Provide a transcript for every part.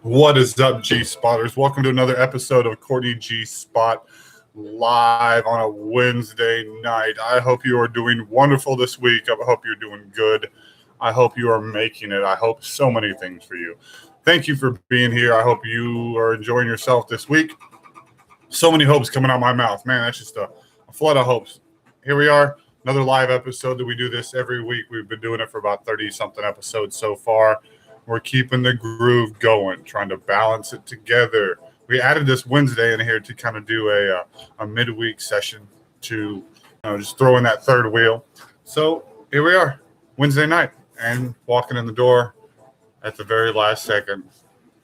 What is up, G Spotters? Welcome to another episode of Courtney G Spot live on a Wednesday night. I hope you are doing wonderful this week. I hope you're doing good. I hope you are making it. I hope so many things for you. Thank you for being here. I hope you are enjoying yourself this week. So many hopes coming out of my mouth. Man, that's just a flood of hopes. Here we are, another live episode that we do this every week. We've been doing it for about 30-something episodes so far. We're keeping the groove going, trying to balance it together. We added this Wednesday in here to kind of do a midweek session to just throw in that third wheel. So here we are, Wednesday night, and walking in the door at the very last second.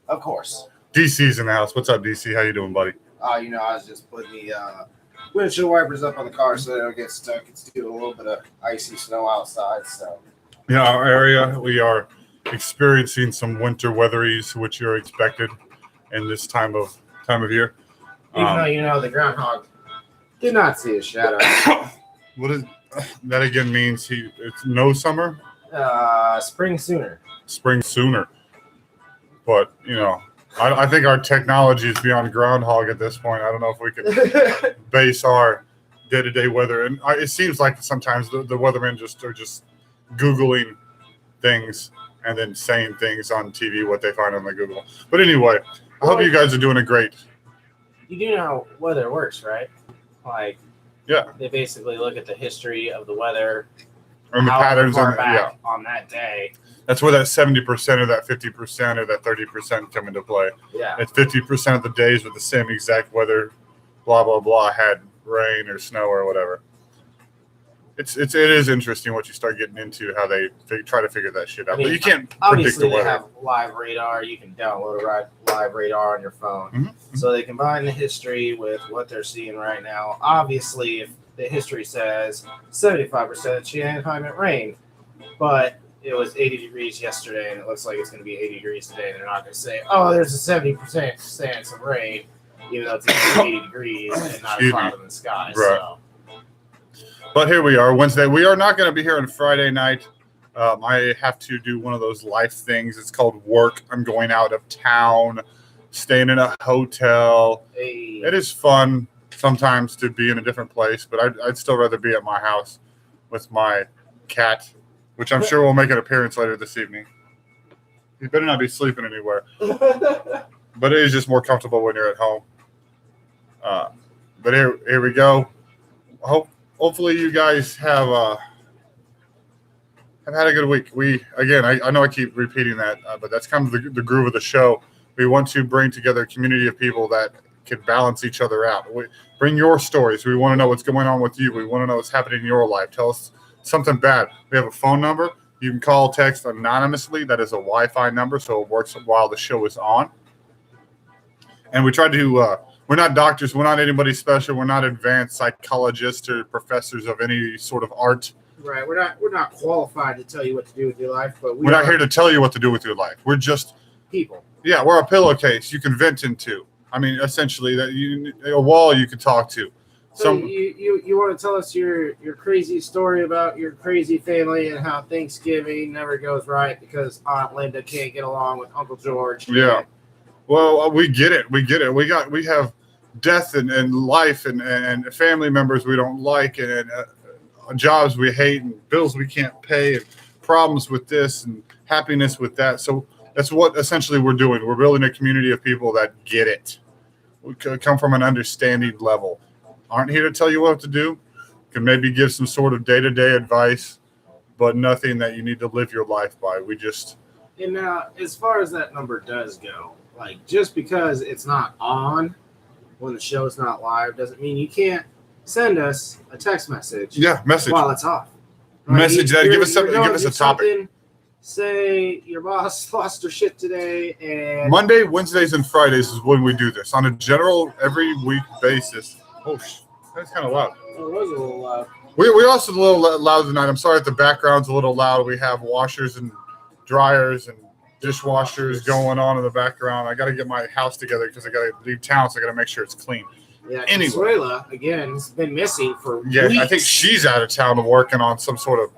Of course. DC's in the house. What's up, DC? How you doing, buddy? I was just putting the windshield wipers up on the car so they don't get stuck. It's doing a little bit of icy snow outside. So yeah, our area, we are experiencing some winter weatheries, which are expected in this time of year. Even though the groundhog did not see a shadow. What is that again? Means it's no summer. Spring sooner. Spring sooner. But I think our technology is beyond groundhog at this point. I don't know if we can base our day-to-day weather, and it seems like sometimes the weathermen are just Googling things and then saying things on TV, what they find on the Google. But anyway, I hope you guys are doing great. You do know how weather works, right? Like, yeah, they basically look at the history of the weather and the patterns on that day. That's where that 70% or that 50% or that 30% come into play. Yeah, it's 50% of the days with the same exact weather, blah blah blah, had rain or snow or whatever. It is interesting what you start getting into, how they try to figure that shit out. But you can't predict the weather. Obviously, they have live radar. You can download a live radar on your phone. Mm-hmm. So they combine the history with what they're seeing right now. Obviously, if the history says 75% chance of climate rain, but it was 80 degrees yesterday and it looks like it's going to be 80 degrees today, they're not going to say, oh, there's a 70% chance of rain, even though it's 80 degrees and not a cloud in the sky. Right. So. But here we are, Wednesday. We are not going to be here on Friday night. I have to do one of those life things. It's called work. I'm going out of town, staying in a hotel. Hey. It is fun sometimes to be in a different place, but I'd still rather be at my house with my cat, which I'm sure will make an appearance later this evening. He better not be sleeping anywhere. But it is just more comfortable when you're at home. But here we go. Hopefully you guys have had a good week. I know I keep repeating that, but that's kind of the groove of the show. We want to bring together a community of people that can balance each other out. Bring your stories. We want to know what's going on with you. We want to know what's happening in your life. Tell us something bad. We have a phone number. You can call, text anonymously. That is a Wi-Fi number, so it works while the show is on. And we try to we're not doctors. We're not anybody special. We're not advanced psychologists or professors of any sort of art. Right. We're not qualified to tell you what to do with your life, but we're not here to tell you what to do with your life. We're just people. Yeah, we're a pillowcase you can vent into. I mean, essentially, a wall you can talk to. So you want to tell us your crazy story about your crazy family and how Thanksgiving never goes right because Aunt Linda can't get along with Uncle George. Yeah. Well, we get it. We have death and life and family members we don't like and jobs we hate and bills we can't pay and problems with this and happiness with that. So that's what essentially we're doing. We're building a community of people that get it. We come from an understanding level. Aren't here to tell you what to do. Can maybe give some sort of day-to-day advice, but nothing that you need to live your life by. We just... And now, as far as that number does go, like just because it's not on when the show's not live doesn't mean you can't send us a text message. Yeah, message while it's off. Right? Message that give us something. Give us a topic. Say your boss lost her shit today, and Monday, Wednesdays, and Fridays is when we do this on a general every week basis. Oh, that's kind of loud. It was a little loud. We also a little loud tonight. I'm sorry if the background's a little loud. We have washers and dryers and dishwashers going on in the background. I got to get my house together because I got to leave town, so I got to make sure it's clean. Yeah, anyway. Consuela, again, has been missing for weeks. I think she's out of town working on some sort of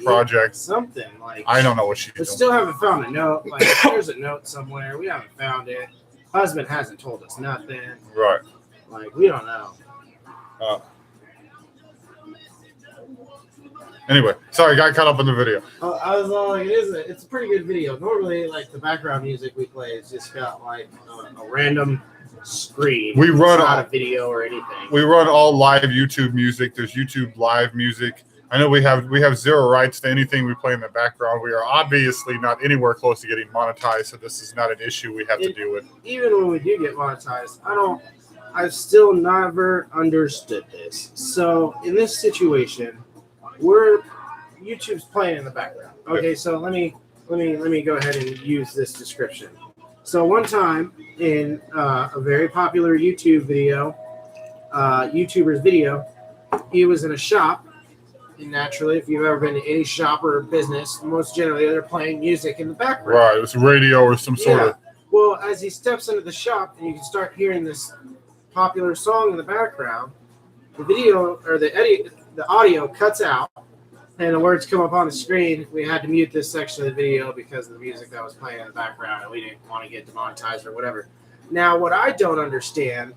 project. Something like I don't know what she's we doing. still haven't found a note. Like there's a note somewhere. We haven't found it. Husband hasn't told us nothing. Right. Like we don't know. Anyway, sorry, got caught up in the video. I was all like, it's a pretty good video. Normally, like the background music we play is just got like a random screen. We run not a video or anything. We run all live YouTube music. There's YouTube live music. I know we have zero rights to anything we play in the background. We are obviously not anywhere close to getting monetized, so this is not an issue we have to deal with. Even when we do get monetized, I've still never understood this. So in this situation, YouTube's playing in the background. Okay, so let me go ahead and use this description. So one time in a very popular YouTuber's video, he was in a shop. And naturally, if you've ever been to any shop or business, most generally they're playing music in the background. Right, it's radio or some sort of. Well, as he steps into the shop and you can start hearing this popular song in the background, the video or the audio cuts out and the words come up on the screen. We had to mute this section of the video because of the music that was playing in the background and we didn't want to get demonetized or whatever. Now, what I don't understand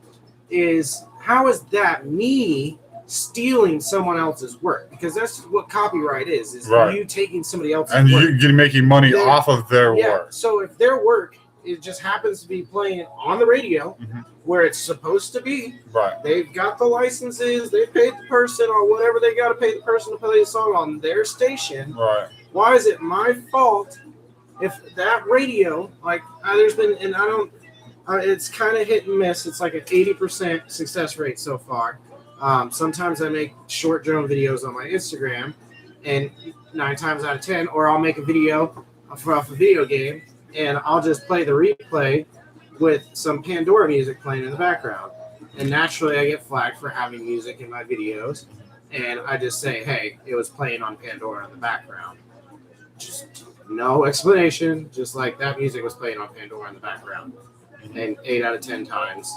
is how is that me stealing someone else's work? Because that's what copyright is right. You taking somebody else's and work. And you're making money off of their work. So if their work, it just happens to be playing on the radio where it's supposed to be. Right. They've got the licenses. They paid the person or whatever they got to pay the person to play the song on their station. Right. Why is it my fault if that radio, like there's been, and I don't, it's kind of hit and miss. It's like an 80% success rate so far. Sometimes I make short drone videos on my Instagram, and 9 times out of 10, or I'll make a video off a video game, and I'll just play the replay with some Pandora music playing in the background. And naturally, I get flagged for having music in my videos, and I just say, hey, it was playing on Pandora in the background. Just no explanation, just like that music was playing on Pandora in the background. And 8 out of 10 times,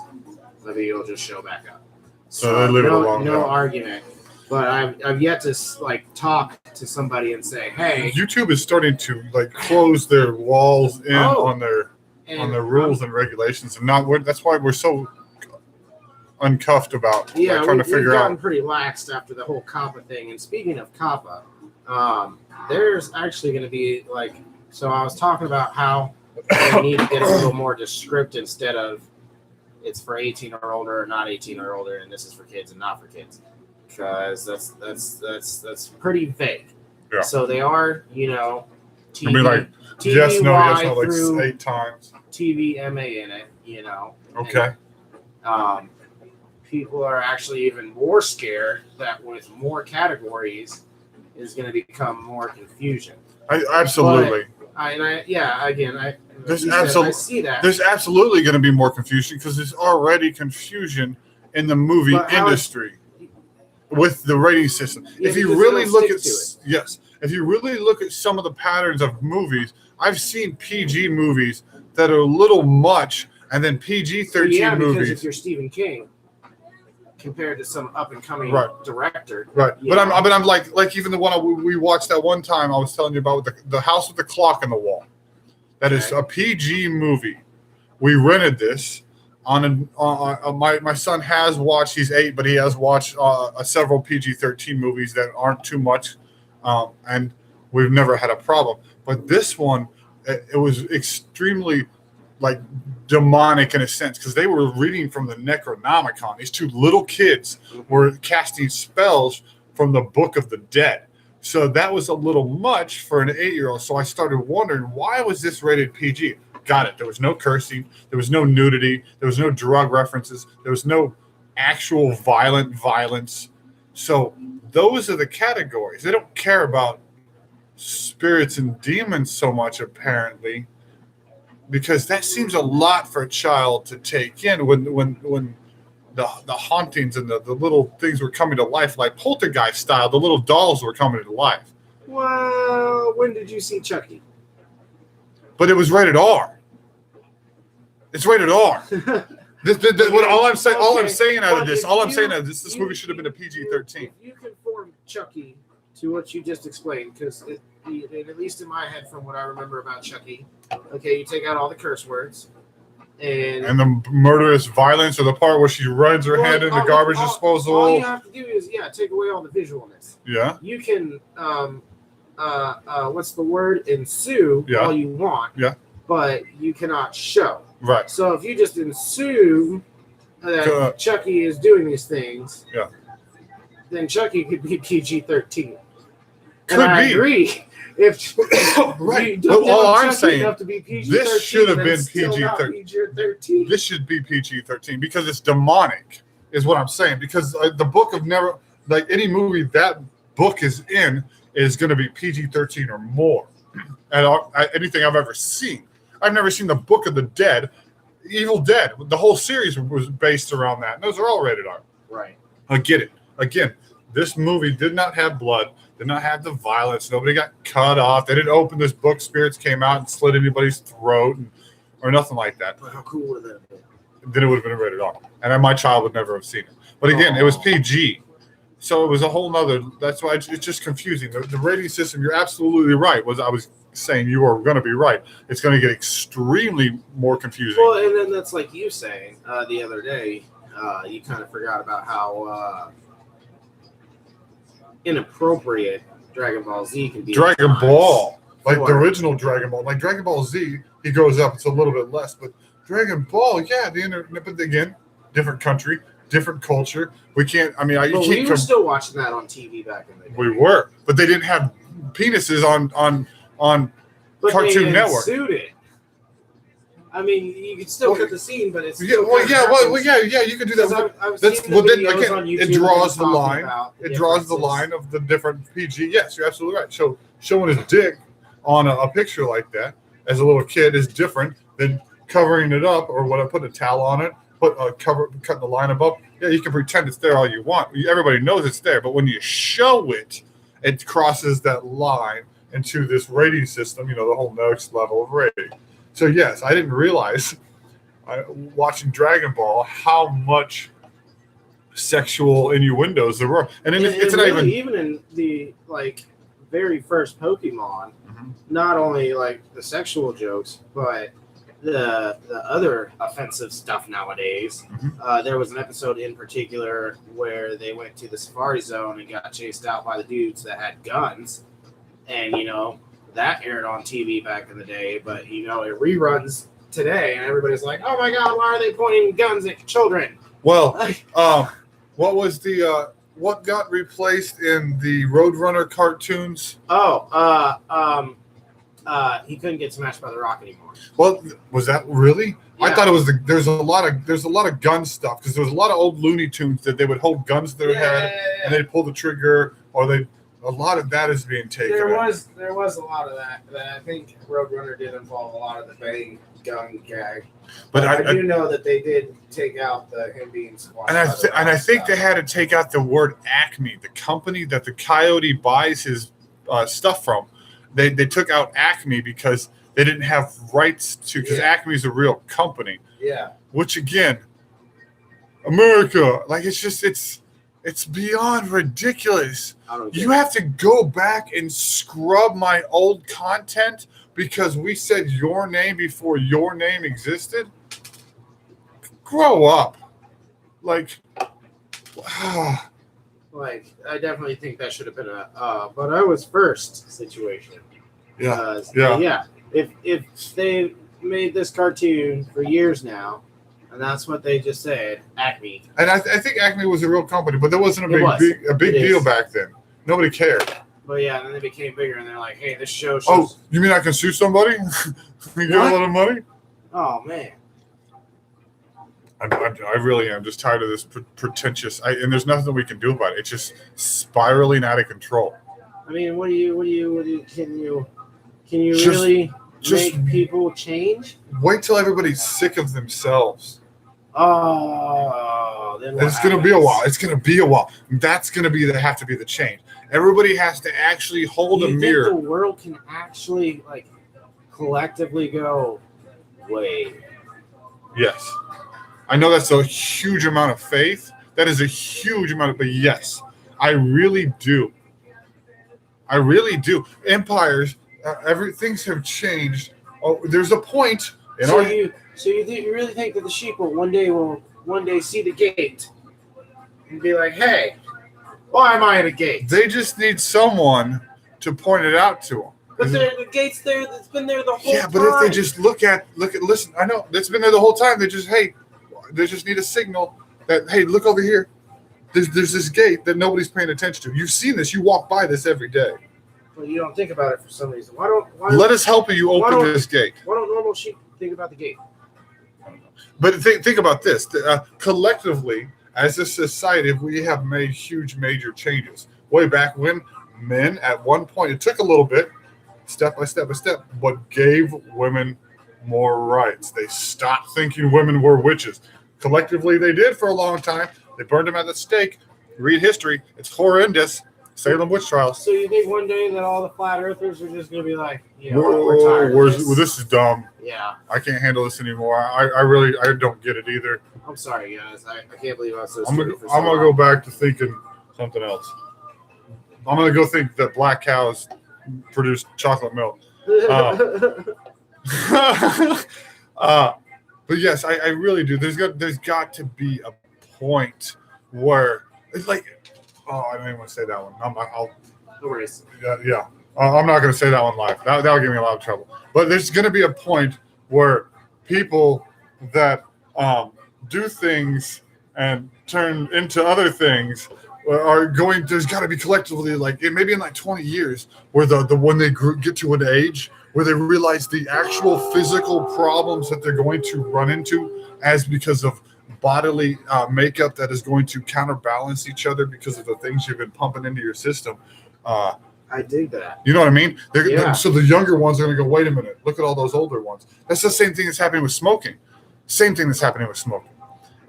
the video will just show back up. So they leave it alone. No argument. But I've yet to talk to somebody and say, hey. YouTube is starting to close their walls in on their rules and regulations, and that's why we're so uncuffed about trying to figure we've gotten out. Pretty laxed after the whole COPPA thing. And speaking of COPPA, there's actually going to be so I was talking about how they need to get a little more descriptive instead of it's for 18 or older or not 18 or older, and this is for kids and not for kids, because that's pretty vague. Yeah. So they are, TV, TV, yes, no, yes, no, through 8 times. TVMA in it, Okay. And, people are actually even more scared that with more categories is going to become more confusion. Absolutely. I see that. There's absolutely going to be more confusion because there's already confusion in the movie industry with the rating system. Yeah, if you really look at some of the patterns of movies, I've seen PG movies that are a little much, and then PG-13 movies. Because if you're Stephen King, compared to some up and coming director, right? But I'm like even the one we watched that one time I was telling you about with the House with the Clock on the Wall. That is a PG movie. We rented this on my son has watched. He's 8, but he has watched several PG-13 movies that aren't too much, and we've never had a problem. But this one, it was extremely demonic in a sense because they were reading from the Necronomicon. These 2 little kids were casting spells from the Book of the Dead. So that was a little much for an 8-year-old. So I started wondering, why was this rated PG? Got it. There was no cursing. There was no nudity. There was no drug references. There was no actual violence. So those are the categories. They don't care about spirits and demons so much, apparently, because that seems a lot for a child to take in when the hauntings and the little things were coming to life, like Poltergeist style. The little dolls were coming to life. Well, when did you see Chucky? But it was rated R. It's rated R. All I'm saying out of this, this movie should have been a PG-13. If you conform Chucky to what you just explained, because at least in my head, from what I remember about Chucky, okay, you take out all the curse words, and the murderous violence, or the part where she runs her hand in the garbage disposal. All you have to do is take away all the visualness. Yeah. You can what's the word? Ensue all you want. Yeah. But you cannot show. Right. So if you just ensue that Chucky is doing these things, then Chucky could be PG-13. I agree. If right, but all I'm saying, this should have been PG-13. This should be PG-13 because it's demonic, is what I'm saying. Because the book of never, like any movie that book is in, is going to be PG-13 or more. And anything I've ever seen, I've never seen the Book of the Dead, Evil Dead. The whole series was based around that. And those are all rated R. Right. I get it. Again, this movie did not have blood. Did not have the violence. Nobody got cut off. They didn't open this book. Spirits came out and slit anybody's throat or nothing like that. But how cool would that have been? Then it would have been rated R. And my child would never have seen it. But again, it was PG. So it was a whole nother. That's why it's just confusing. The rating system, you're absolutely right. I was saying you are going to be right. It's going to get extremely more confusing. Well, and then that's like you saying the other day, you kind of forgot about how inappropriate Dragon Ball Z can be. Dragon Ball, like the original Dragon Ball, like Dragon Ball Z, he goes up. It's a little bit less, but Dragon Ball, but again, different country, different culture. We can't. I mean, we were still watching that on TV back in the day. We were, but they didn't have penises on Cartoon Network. It. I mean, you could still cut the scene, but it's you can do that. It draws the line. It draws the line of the different PG. Yes, you're absolutely right. So showing his dick on a picture like that as a little kid is different than covering it up or putting a towel on it, cutting the line above. Yeah, you can pretend it's there all you want. Everybody knows it's there, but when you show it, it crosses that line into this rating system. The whole next level of rating. So, yes, I didn't realize, watching Dragon Ball, how much sexual innuendos there were. And it's not even in the, very first Pokemon, not only, the sexual jokes, but the other offensive stuff nowadays. There was an episode in particular where they went to the Safari Zone and got chased out by the dudes that had guns. And, that aired on TV back in the day, but it reruns today, and everybody's like, "Oh my God, why are they pointing guns at children?" Well, what was what got replaced in the Roadrunner cartoons? He couldn't get smashed by the rock anymore. Well, was that really? Yeah. I thought it was there's a lot of gun stuff because there was a lot of old Looney Tunes that they would hold guns to their head and they'd pull the trigger or a lot of that is being taken. There was a lot of that. I think Roadrunner did involve a lot of the bang gun gag. But I do know that they did take out him being squashed. And I think they had to take out the word Acme, the company that the Coyote buys his stuff from. They took out Acme because they didn't have rights to, because Acme is a real company. Yeah. Which again, America, it's beyond ridiculous. You have to go back and scrub my old content because we said your name before your name existed? Grow up. I definitely think that should have been but I was first situation. Yeah. If they made this cartoon for years now, and that's what they just said, Acme. And I think Acme was a real company, but there wasn't a big deal back then. Nobody cared. But yeah, and then they became bigger, and they're like, "Hey, this show shows." Oh, you mean I can sue somebody? You get a lot of money? Oh man. I really am just tired of this pretentious. And there's nothing we can do about it. It's just spiraling out of control. I mean, can you really make people change? Wait till everybody's sick of themselves. Oh, then it's going to be a while. It's going to be a while. That's going to have to be the change. Everybody has to actually hold a mirror. The world can actually collectively go, wait. Yes. I know that's a huge amount of faith. That is a huge amount but yes, I really do. I really do. Empires, things have changed. Oh, there's a point in So our. you really think that the sheep will one day see the gate and be like, "Hey, why am I at a gate?" They just need someone to point it out to them. But the gate's there. It's been there the whole time. Yeah, but if they just listen, I know it's been there the whole time. They just need a signal that, hey, look over here. There's this gate that nobody's paying attention to. You've seen this. You walk by this every day. Well, you don't think about it for some reason. Let us help you open this gate. Why don't normal sheep think about the gate? But think about this. Collectively, as a society, we have made huge, major changes. Way back when, men, at one point, it took a little bit, step by step, but gave women more rights. They stopped thinking women were witches. Collectively, they did for a long time. They burned them at the stake. Read history. It's horrendous. Salem witch trials. So you think one day that all the flat earthers are just going to be like, we're tired of this. Well, this is dumb. Yeah. I can't handle this anymore. I don't get it either. I'm sorry, guys. I can't believe I was so I'm stupid for so gonna long. go back to thinking something else. I'm gonna go think that black cows produce chocolate milk. But yes, I really do. There's got to be a point where it's like, I don't even want to say that one. No worries. Yeah. I'm not going to say that one live. That'll give me a lot of trouble. But there's going to be a point where people that do things and turn into other things are going. There's got to be collectively, like maybe in like 20 years, where when they get to an age where they realize the actual physical problems that they're going to run into as because of bodily makeup that is going to counterbalance each other because of the things you've been pumping into your system. I dig that. You know what I mean? Yeah. So the younger ones are going to go, wait a minute, look at all those older ones. That's the same thing that's happening with smoking. Same thing that's happening with smoking.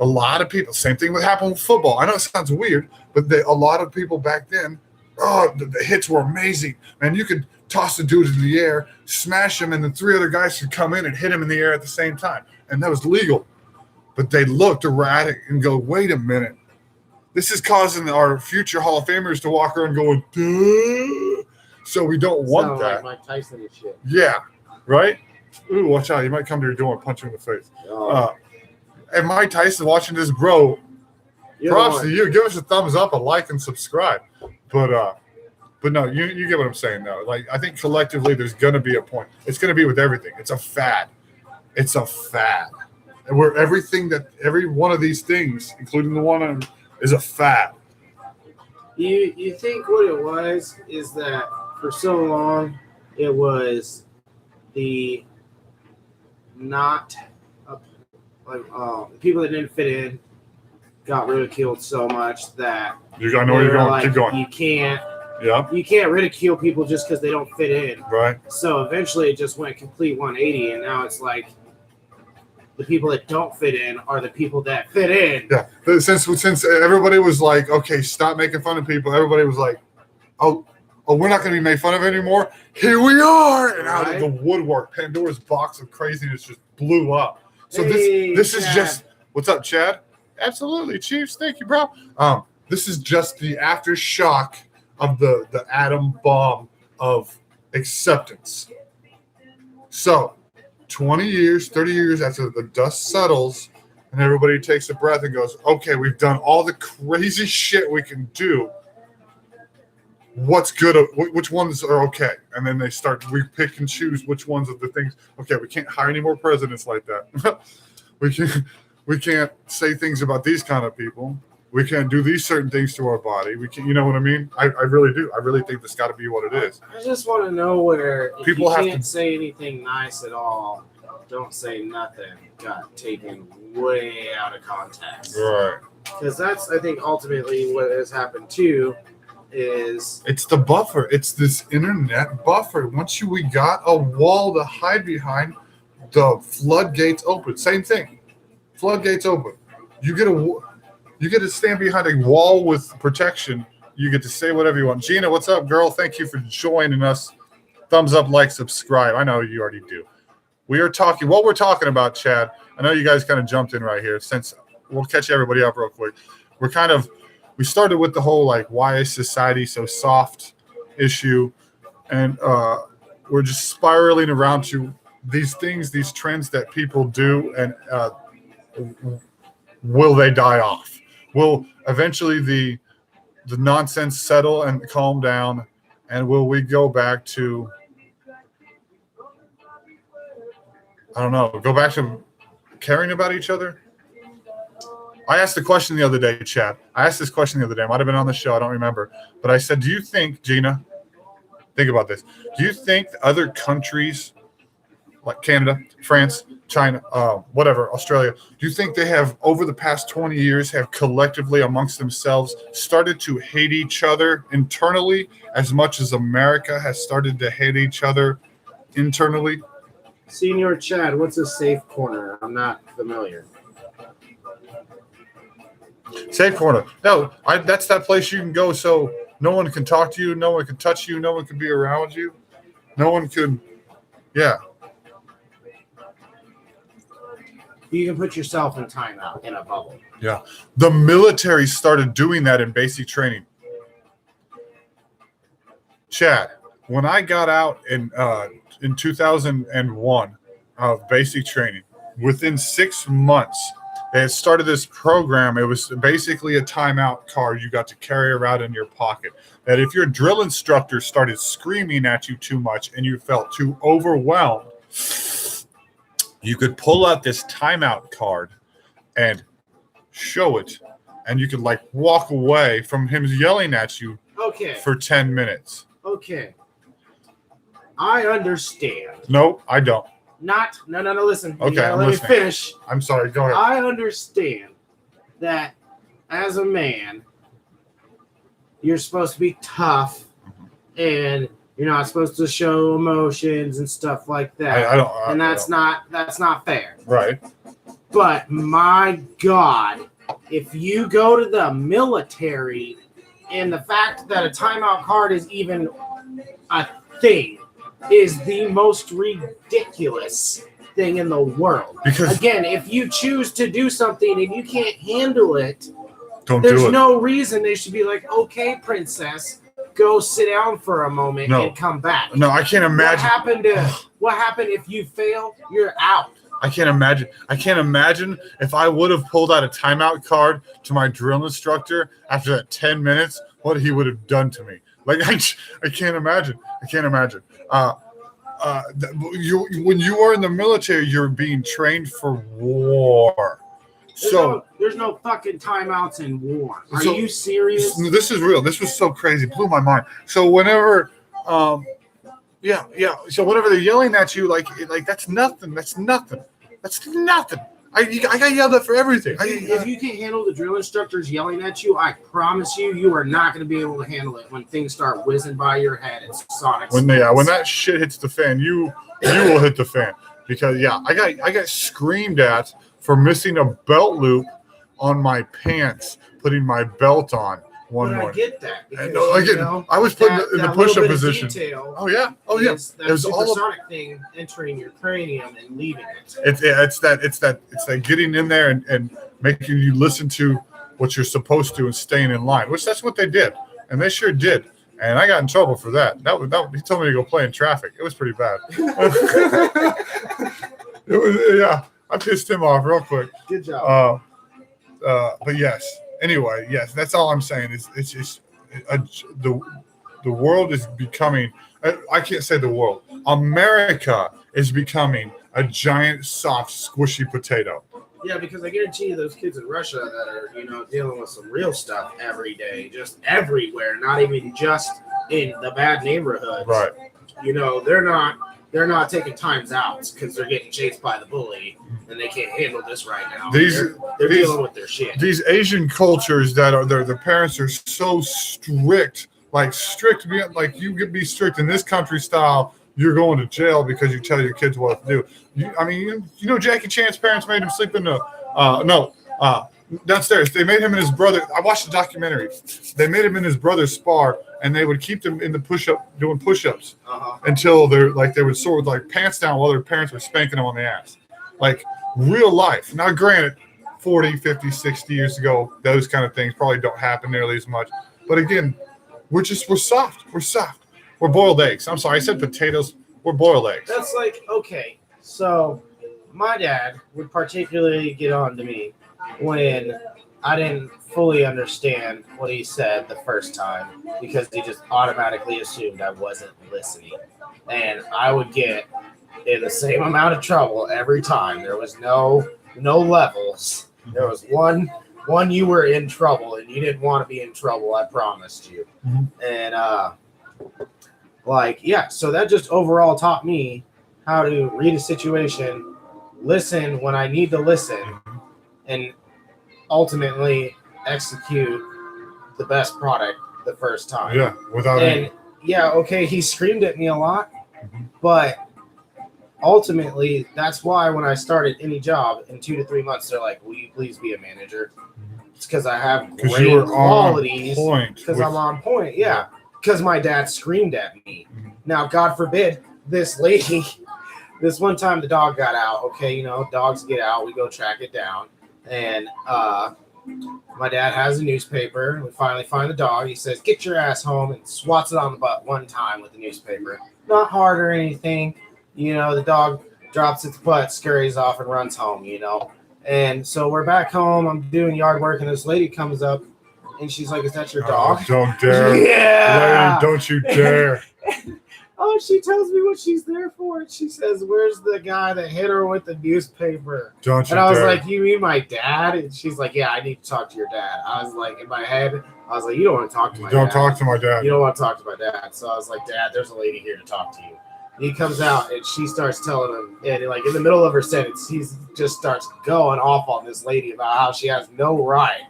A lot of people, same thing would happen with football. I know it sounds weird, but a lot of people back then, the hits were amazing. Man, you could toss the dude in the air, smash him, and then three other guys could come in and hit him in the air at the same time. And that was legal. But they looked erratic and go, wait a minute. This is causing our future Hall of Famers to walk around going, duh. So we don't want that. Like Mike Tyson and shit. Yeah, right? Ooh, watch out. You might come to your door and punch you in the face. And Mike Tyson watching this, bro, props to you. Give us a thumbs up, a like, and subscribe. But no, you get what I'm saying, though. Like, I think collectively there's going to be a point. It's going to be with everything. It's a fad. It's a fad. And where every one of these things, including the one is a fad. You think what it was is that for so long it was the people that didn't fit in got ridiculed so much that I know where you're going. Keep going. You can't Yeah. You can't ridicule people just because they don't fit in. Right. So eventually it just went complete 180, and now it's like the people that don't fit in are the people that fit in. Yeah. Since everybody was like, okay, stop making fun of people, everybody was like, oh, we're not going to be made fun of anymore. Here we are. And out of the woodwork, Pandora's box of craziness just blew up. So this is just, what's up, Chad? Absolutely, Chiefs. Thank you, bro. This is just the aftershock of the atom bomb of acceptance. So 20 years, 30 years after the dust settles and everybody takes a breath and goes, okay, we've done all the crazy shit we can do. What's good? Which ones are okay? And then we pick and choose which ones of the things. Okay, we can't hire any more presidents like that. we can't say things about these kind of people. We can't do these certain things to our body. We can, you know what I mean? I really do. I really think that's got to be what it is. I just want to know where if people you can't say anything nice at all, don't say nothing. Got taken way out of context. Right. Because that's, I think, ultimately what has happened too. It's the buffer. It's this internet buffer. Once we got a wall to hide behind, the floodgates open. Same thing. Floodgates open. You get to stand behind a wall with protection. You get to say whatever you want. Gina, what's up, girl? Thank you for joining us. Thumbs up, like, subscribe. I know you already do. We are talking. What we're talking about, Chad. I know you guys kind of jumped in right here. Since we'll catch everybody up real quick. We started with the whole like, why is society so soft? issue, and we're just spiraling around to these things, these trends that people do, and will they die off? Will eventually the nonsense settle and calm down, and will we go back to, I don't know, go back to caring about each other? I asked the question the other day, Chad. I asked this question the other day. I might have been on the show. I don't remember. But I said, do you think, Gina, think about this. Do you think other countries like Canada, France, China, whatever, Australia, do you think they have, over the past 20 years, have collectively amongst themselves started to hate each other internally as much as America has started to hate each other internally? Senior Chad, what's a safe corner? I'm not familiar. Safe corner. No, that's that place you can go so no one can talk to you, no one can touch you, no one can be around you. No one can, yeah. You can put yourself in timeout in a bubble. Yeah. The military started doing that in basic training. Chad, when I got out in 2001 of basic training, within 6 months, they had started this program. It was basically a timeout card you got to carry around in your pocket. That if your drill instructor started screaming at you too much and you felt too overwhelmed, you could pull out this timeout card and show it. And you could like walk away from him yelling at you for 10 minutes. Okay. I understand. No, I don't. No, listen. Okay, let me finish. I'm sorry, go ahead. I understand that as a man, you're supposed to be tough and you're not supposed to show emotions and stuff like that. And that's not fair. Right. But my God, if you go to the military and the fact that a timeout card is even a thing is the most ridiculous thing in the world. Because again, if you choose to do something and you can't handle it, there's no reason they should be like, okay, princess, go sit down for a moment and come back. No, I can't imagine. What happened if you fail? You're out. I can't imagine. I can't imagine if I would have pulled out a timeout card to my drill instructor after that 10 minutes, what he would have done to me. Like, I can't imagine. I can't imagine. When you are in the military, you're being trained for war. There's no fucking timeouts in war. Are you serious? This is real. This was so crazy. It blew my mind. So whenever, So whenever they're yelling at you, like that's nothing. That's nothing. That's nothing. I got yelled at for everything. If you can't handle the drill instructors yelling at you, I promise you are not going to be able to handle it when things start whizzing by your head and sonic. When that shit hits the fan, you will hit the fan because I got screamed at for missing a belt loop on my pants, putting my belt on one morning. I get that. Because, I was put in the push-up position. Oh yeah. That's the supersonic thing entering your cranium and leaving it. It's that getting in there and making you listen to what you're supposed to and staying in line, which that's what they did, and they sure did. And I got in trouble for that. He told me to go play in traffic. It was pretty bad. It was I pissed him off real quick. Good job. But yes. Anyway, yes, that's all I'm saying. It's just the world is becoming. I can't say the world. America is becoming a giant, soft, squishy potato. Yeah, because I guarantee you, those kids in Russia that are dealing with some real stuff every day, just everywhere, not even just in the bad neighborhoods. Right. They're not taking times out because they're getting chased by the bully and they can't handle this right now. They're dealing with their shit. These Asian cultures that are their parents are so strict, like you could be strict in this country style. You're going to jail because you tell your kids what to do. Jackie Chan's parents made him sleep in the downstairs. They made him and his brother. I watched the documentary. They made him and his brother spar, and they would keep them in the doing push-ups until they would sort of pants down while their parents were spanking them on the ass. Like real life. Now, granted, 40, 50, 60 years ago, those kind of things probably don't happen nearly as much. But again, we're soft. We're soft. We're boiled eggs. I'm sorry, I said potatoes. We're boiled eggs. That's like, okay, so my dad would particularly get on to me when I didn't fully understand what he said the first time because he just automatically assumed I wasn't listening. And I would get in the same amount of trouble every time. There was no levels. There was one you were in trouble and you didn't want to be in trouble, I promised you. And so that just overall taught me how to read a situation, listen when I need to listen, and ultimately execute the best product the first time. Yeah, without any. Okay, he screamed at me a lot, but ultimately that's why when I started any job in 2 to 3 months, they're like, "Will you please be a manager?" It's because I have great qualities. Because I'm on point. Yeah, because my dad screamed at me. Now, God forbid, this lady. This one time the dog got out. Okay, dogs get out. We go track it down. And my dad has a newspaper. We finally find the dog. He says, "Get your ass home," and swats it on the butt one time with the newspaper. Not hard or anything. The dog drops its butt, scurries off, and runs home, And so we're back home. I'm doing yard work, and this lady comes up, and she's like, "Is that your dog?" Oh, don't dare. Yeah. Lady, don't you dare. Oh, she tells me what she's there for. And she says, "Where's the guy that hit her with the newspaper?" Don't you And I was dare. like, "You mean my dad?" And she's like, "Yeah, I need to talk to your dad." I was like, in my head, I was like, "You don't want to talk to my dad. Don't talk to my dad. You don't want to talk to my dad." So I was like, "Dad, there's a lady here to talk to you." He comes out and she starts telling him, and like in the middle of her sentence, he just starts going off on this lady about how she has no right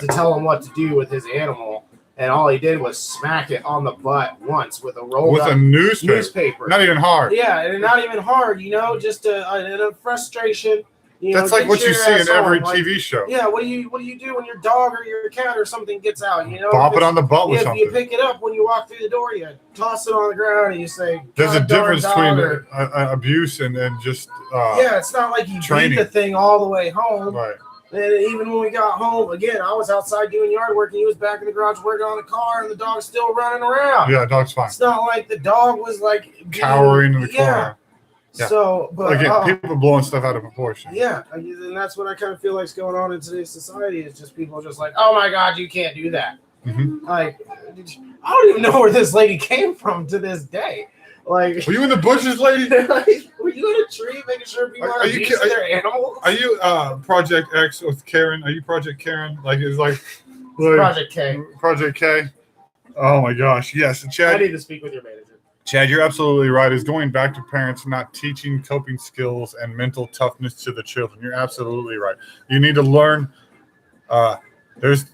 to tell him what to do with his animal. And all he did was smack it on the butt once with a rolled up newspaper. Not even hard. Yeah, and not even hard, just a frustration. That's like what you see in every TV show. Yeah, what do you do when your dog or your cat or something gets out? Bop it on the butt with something. You pick it up when you walk through the door. You toss it on the ground and you say, "There's a difference between abuse and just it's not like you beat the thing all the way home. Right. And even when we got home, again, I was outside doing yard work, and he was back in the garage working on the car, and the dog's still running around. Yeah, dog's fine. It's not like the dog was like cowering in the corner. Yeah. So, but again, people blowing stuff out of proproportion. Yeah, and that's what I kind of feel like is going on in today's society. Is just people just like, "Oh my God, you can't do that." Like, I don't even know where this lady came from to this day. Like, were you in the bushes, lady? Were you in a tree making sure people are abusing their animals? Are you Project X with Karen? Are you Project Karen? It's Project K. Project K. Oh my gosh, yes, Chad. I need to speak with your manager. Chad, you're absolutely right. It's going back to parents not teaching coping skills and mental toughness to the children. You're absolutely right. You need to learn. Because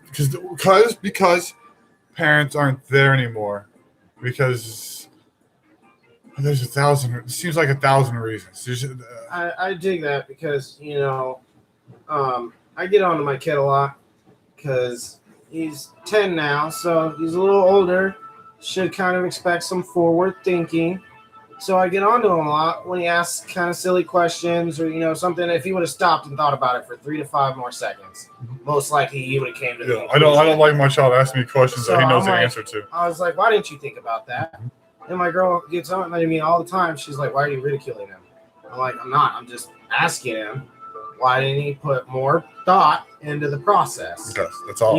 parents aren't there anymore. Because there's it seems like 1,000 reasons. I dig that because I get on to my kid a lot because he's 10 now, so he's a little older. Should kind of expect some forward thinking. So I get on to him a lot when he asks kind of silly questions or, something. If he would have stopped and thought about it for 3 to 5 more seconds, most likely he would have came to the conclusion. I don't like my child asking me questions that he knows the answer to. I was like, "Why didn't you think about that?" And my girl gets on me all the time. She's like, "Why are you ridiculing him?" I'm like, "I'm not. I'm just asking him, why didn't he put more thought into the process?" Yes, that's all.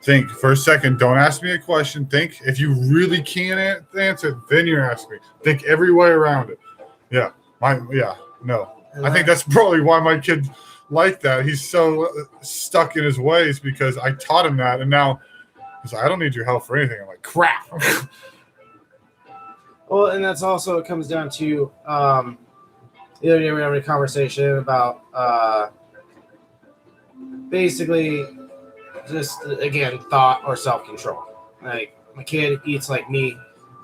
Think for a second. Don't ask me a question. Think. If you really can't answer, then you're asking me. Think every way around it. Yeah. No. I think that's probably why my kid like that. He's so stuck in his ways because I taught him that, and now he's like, "I don't need your help for anything." I'm like, "Crap." Well, and that's also, it comes down to the other day we were having a conversation about basically just, again, thought or self-control. Like, my kid eats like me.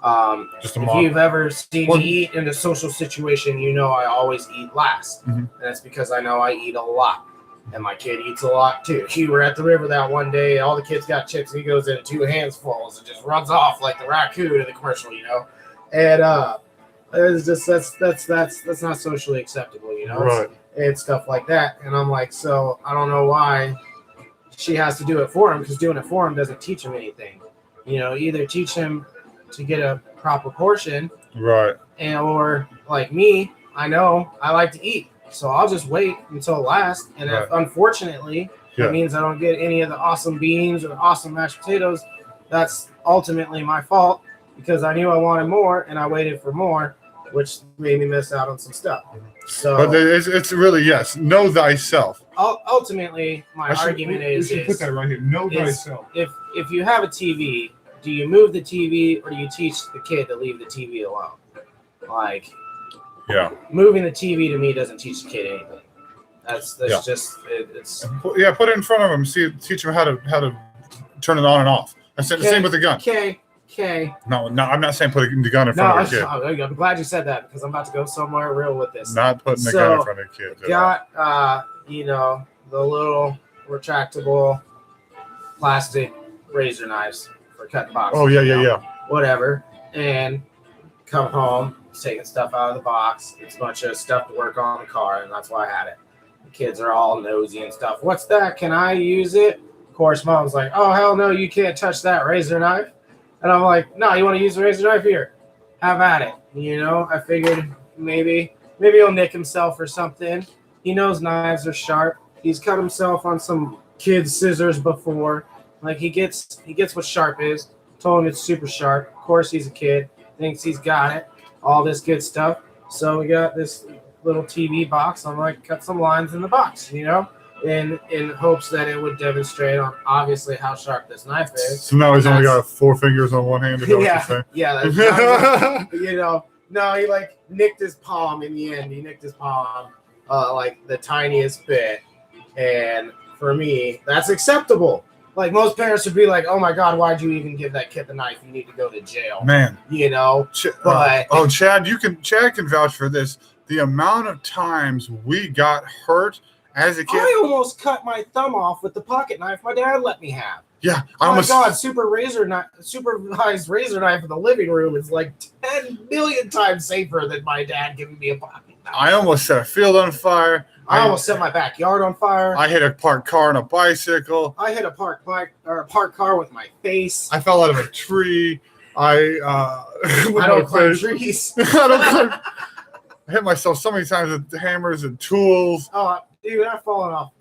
If you've ever seen me eat in a social situation, I always eat last. And that's because I know I eat a lot. And my kid eats a lot too. We were at the river that one day, all the kids got chips, and he goes in 2 handfuls and just runs off like the raccoon in the commercial, And it's just that's not socially acceptable, Right. And stuff like that. And I'm like, so I don't know why she has to do it for him, because doing it for him doesn't teach him anything. Either teach him to get a proper portion. Right. And or like me, I know I like to eat, so I'll just wait until it lasts. And if unfortunately that means I don't get any of the awesome beans or awesome mashed potatoes, that's ultimately my fault because I knew I wanted more and I waited for more, which made me miss out on some stuff. So, but it's really know thyself. Ultimately, my argument is put that right here. Know thyself. If you have a TV, do you move the TV or do you teach the kid to leave the TV alone? Like, moving the TV to me doesn't teach the kid anything. That's just it's. Put it in front of them. Teach them how to turn it on and off. And same with the gun. Okay. No, I'm not saying putting the gun in front of a kid. I'm glad you said that because I'm about to go somewhere real with this. Not putting the gun in front of a kid. Got the little retractable plastic razor knives for cutting boxes. Oh yeah. Whatever, and come home, taking stuff out of the box. It's a bunch of stuff to work on the car, and that's why I had it. The kids are all nosy and stuff. What's that? Can I use it? Of course, mom's like, oh hell no, you can't touch that razor knife. And I'm like, no, you want to use the razor knife? Here, have at it. I figured maybe he'll nick himself or something. He knows knives are sharp. He's cut himself on some kid's scissors before. Like he gets what sharp is. Told him it's super sharp. Of course, he's a kid. Thinks he's got it. All this good stuff. So we got this little TV box. I'm like, cut some lines in the box, in hopes that it would demonstrate on obviously how sharp this knife is. So now he's only got 4 fingers on one hand. No, he like nicked his palm in the end. He nicked his palm like the tiniest bit, and for me, that's acceptable. Like most parents would be like, "Oh my God, why'd you even give that kid the knife? You need to go to jail." Man, But Chad can vouch for this. The amount of times we got hurt. As a kid, I almost cut my thumb off with the pocket knife my dad let me have. Yeah, supervised razor knife in the living room is like 10 million times safer than my dad giving me a pocket knife. I almost set a field on fire. I almost set my backyard on fire. I hit a parked car on a bicycle. I hit a parked car with my face. I fell out of a tree. I don't climb trees. I hit myself so many times with hammers and tools. Oh, dude, I've fallen off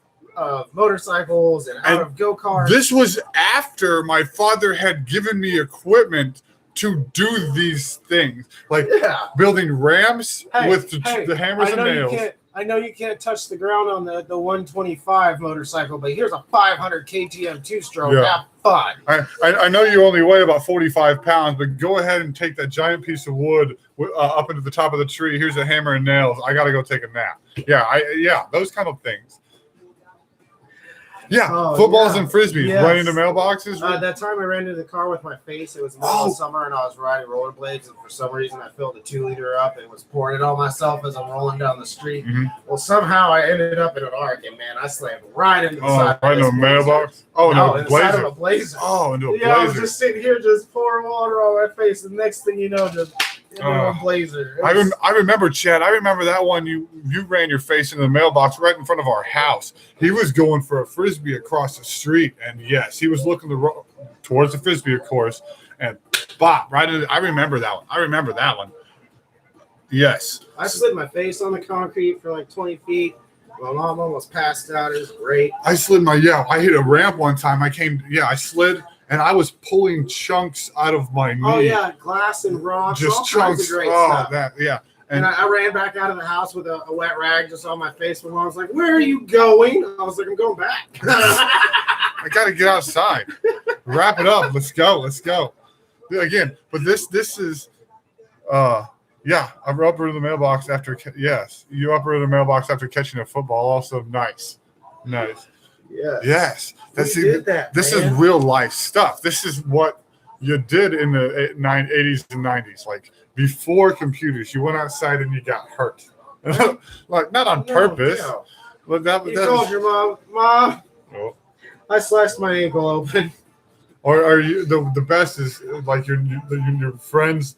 motorcycles and out of go-karts. This was after my father had given me equipment to do these things, like building ramps with the hammers and nails. I know you can't touch the ground on the 125 motorcycle, but here's a 500 KTM two-stroke. Have fun. I know you only weigh about 45 pounds, but go ahead and take that giant piece of wood up into the top of the tree. Here's a hammer and nails. I got to go take a nap. Those kind of things. Footballs and frisbees. Running into mailboxes. That time I ran into the car with my face. It was the middle of summer, and I was riding rollerblades, and for some reason I filled a 2-liter up and was pouring it on myself as I'm rolling down the street. Mm-hmm. Well, somehow I ended up in an arc, and man, I slammed right into the side of a mailbox. Inside of a blazer. Oh, into a blazer. I was just sitting here, just pouring water on my face, and next thing you know, just. A blazer. I remember, Chad. I remember that one. You ran your face into the mailbox right in front of our house. He was going for a frisbee across the street, and yes, he was looking towards the frisbee, of course, and bop right into. I remember that one. Yes. I slid my face on the concrete for like 20 feet. My mom almost passed out. It was great. I hit a ramp one time. I slid. And I was pulling chunks out of my knee. Oh, yeah, glass and rocks. Just all chunks. Kinds of great stuff. And I ran back out of the house with a wet rag just on my face. My mom was like, "Where are you going?" I was like, "I'm going back." I got to get outside. Wrap it up. Let's go. Again, but this is, I uprooted the mailbox after, you uprooted the mailbox after catching a football. Also, nice. Yes. This is real life stuff. This is what you did in the 80s and 90s. Like before computers, you went outside and you got hurt. Like not on purpose. No. But you told your mom, oh. I slashed my ankle open. Or are you the best is like your friend's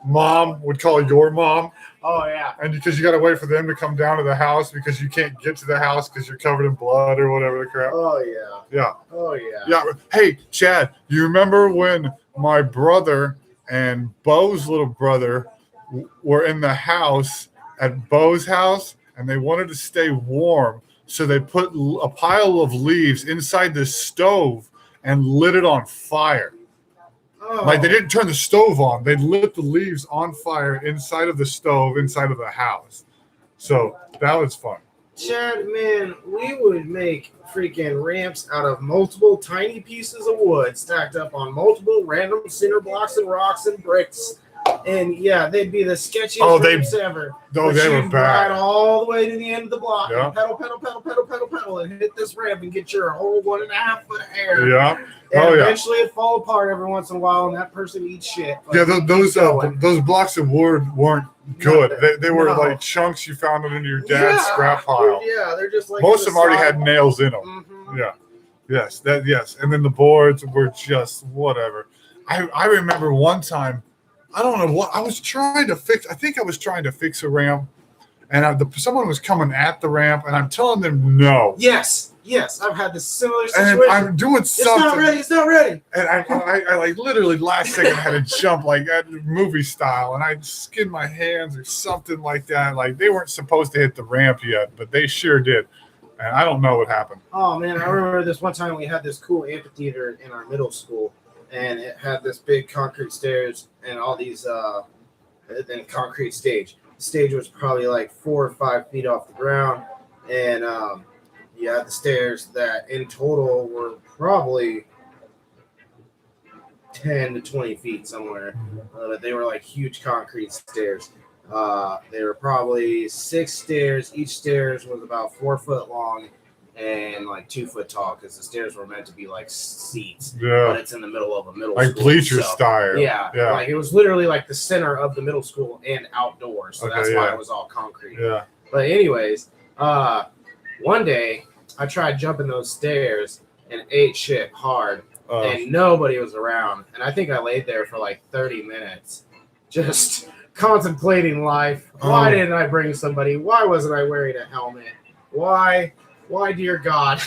mom would call your mom. Oh, yeah. And because you got to wait for them to come down to the house because you can't get to the house because you're covered in blood or whatever the crap. Oh, yeah. Yeah. Oh, yeah. Yeah. Hey, Chad, you remember when my brother and Bo's little brother were in the house at Bo's house, and they wanted to stay warm. So they put a pile of leaves inside the stove and lit it on fire. Oh. Like they didn't turn the stove on. They lit the leaves on fire inside of the stove, inside of the house. So that was fun. Chad, man, we would make freaking ramps out of multiple tiny pieces of wood stacked up on multiple random cinder blocks and rocks and bricks. And yeah, they'd be the sketchiest ramps ever. No, they were bad. Ride all the way to the end of the block, Yeah. and pedal, and hit this ramp and get your whole 1.5 foot of air. Yeah. And eventually it'd fall apart every once in a while, and that person eats shit. Yeah, those blocks of wood weren't good. They were like chunks you found it in your dad's scrap pile. Yeah, they're just like most of them already had nails in them. Mm-hmm. Yeah. Yes. And then the boards were just whatever. I remember one time, I don't know what I was trying to fix. I think I was trying to fix a ramp, and someone was coming at the ramp, and I'm telling them no. Yes, I've had this similar situation. And I'm doing something. It's not ready. And I like literally last second had to jump like at movie style, and I skinned my hands or something like that. Like they weren't supposed to hit the ramp yet, but they sure did. And I don't know what happened. Oh man, I remember this one time we had this cool amphitheater in our middle school, and it had this big concrete stairs and all these then concrete stage. The stage was probably like 4 or 5 feet off the ground, and you had the stairs that in total were probably 10 to 20 feet somewhere. But they were like huge concrete stairs. They were probably 6 stairs. Each stairs was about 4 foot long and like 2 foot tall, because the stairs were meant to be like seats. Yeah. But it's in the middle of a middle like school. bleacher style. Yeah. Like it was literally like the center of the middle school and outdoors. So that's why it was all concrete. Yeah. But anyways, one day I tried jumping those stairs and ate shit hard, and nobody was around. And I think I laid there for like 30 minutes just contemplating life. Why didn't I bring somebody? Why wasn't I wearing a helmet? Why, dear God,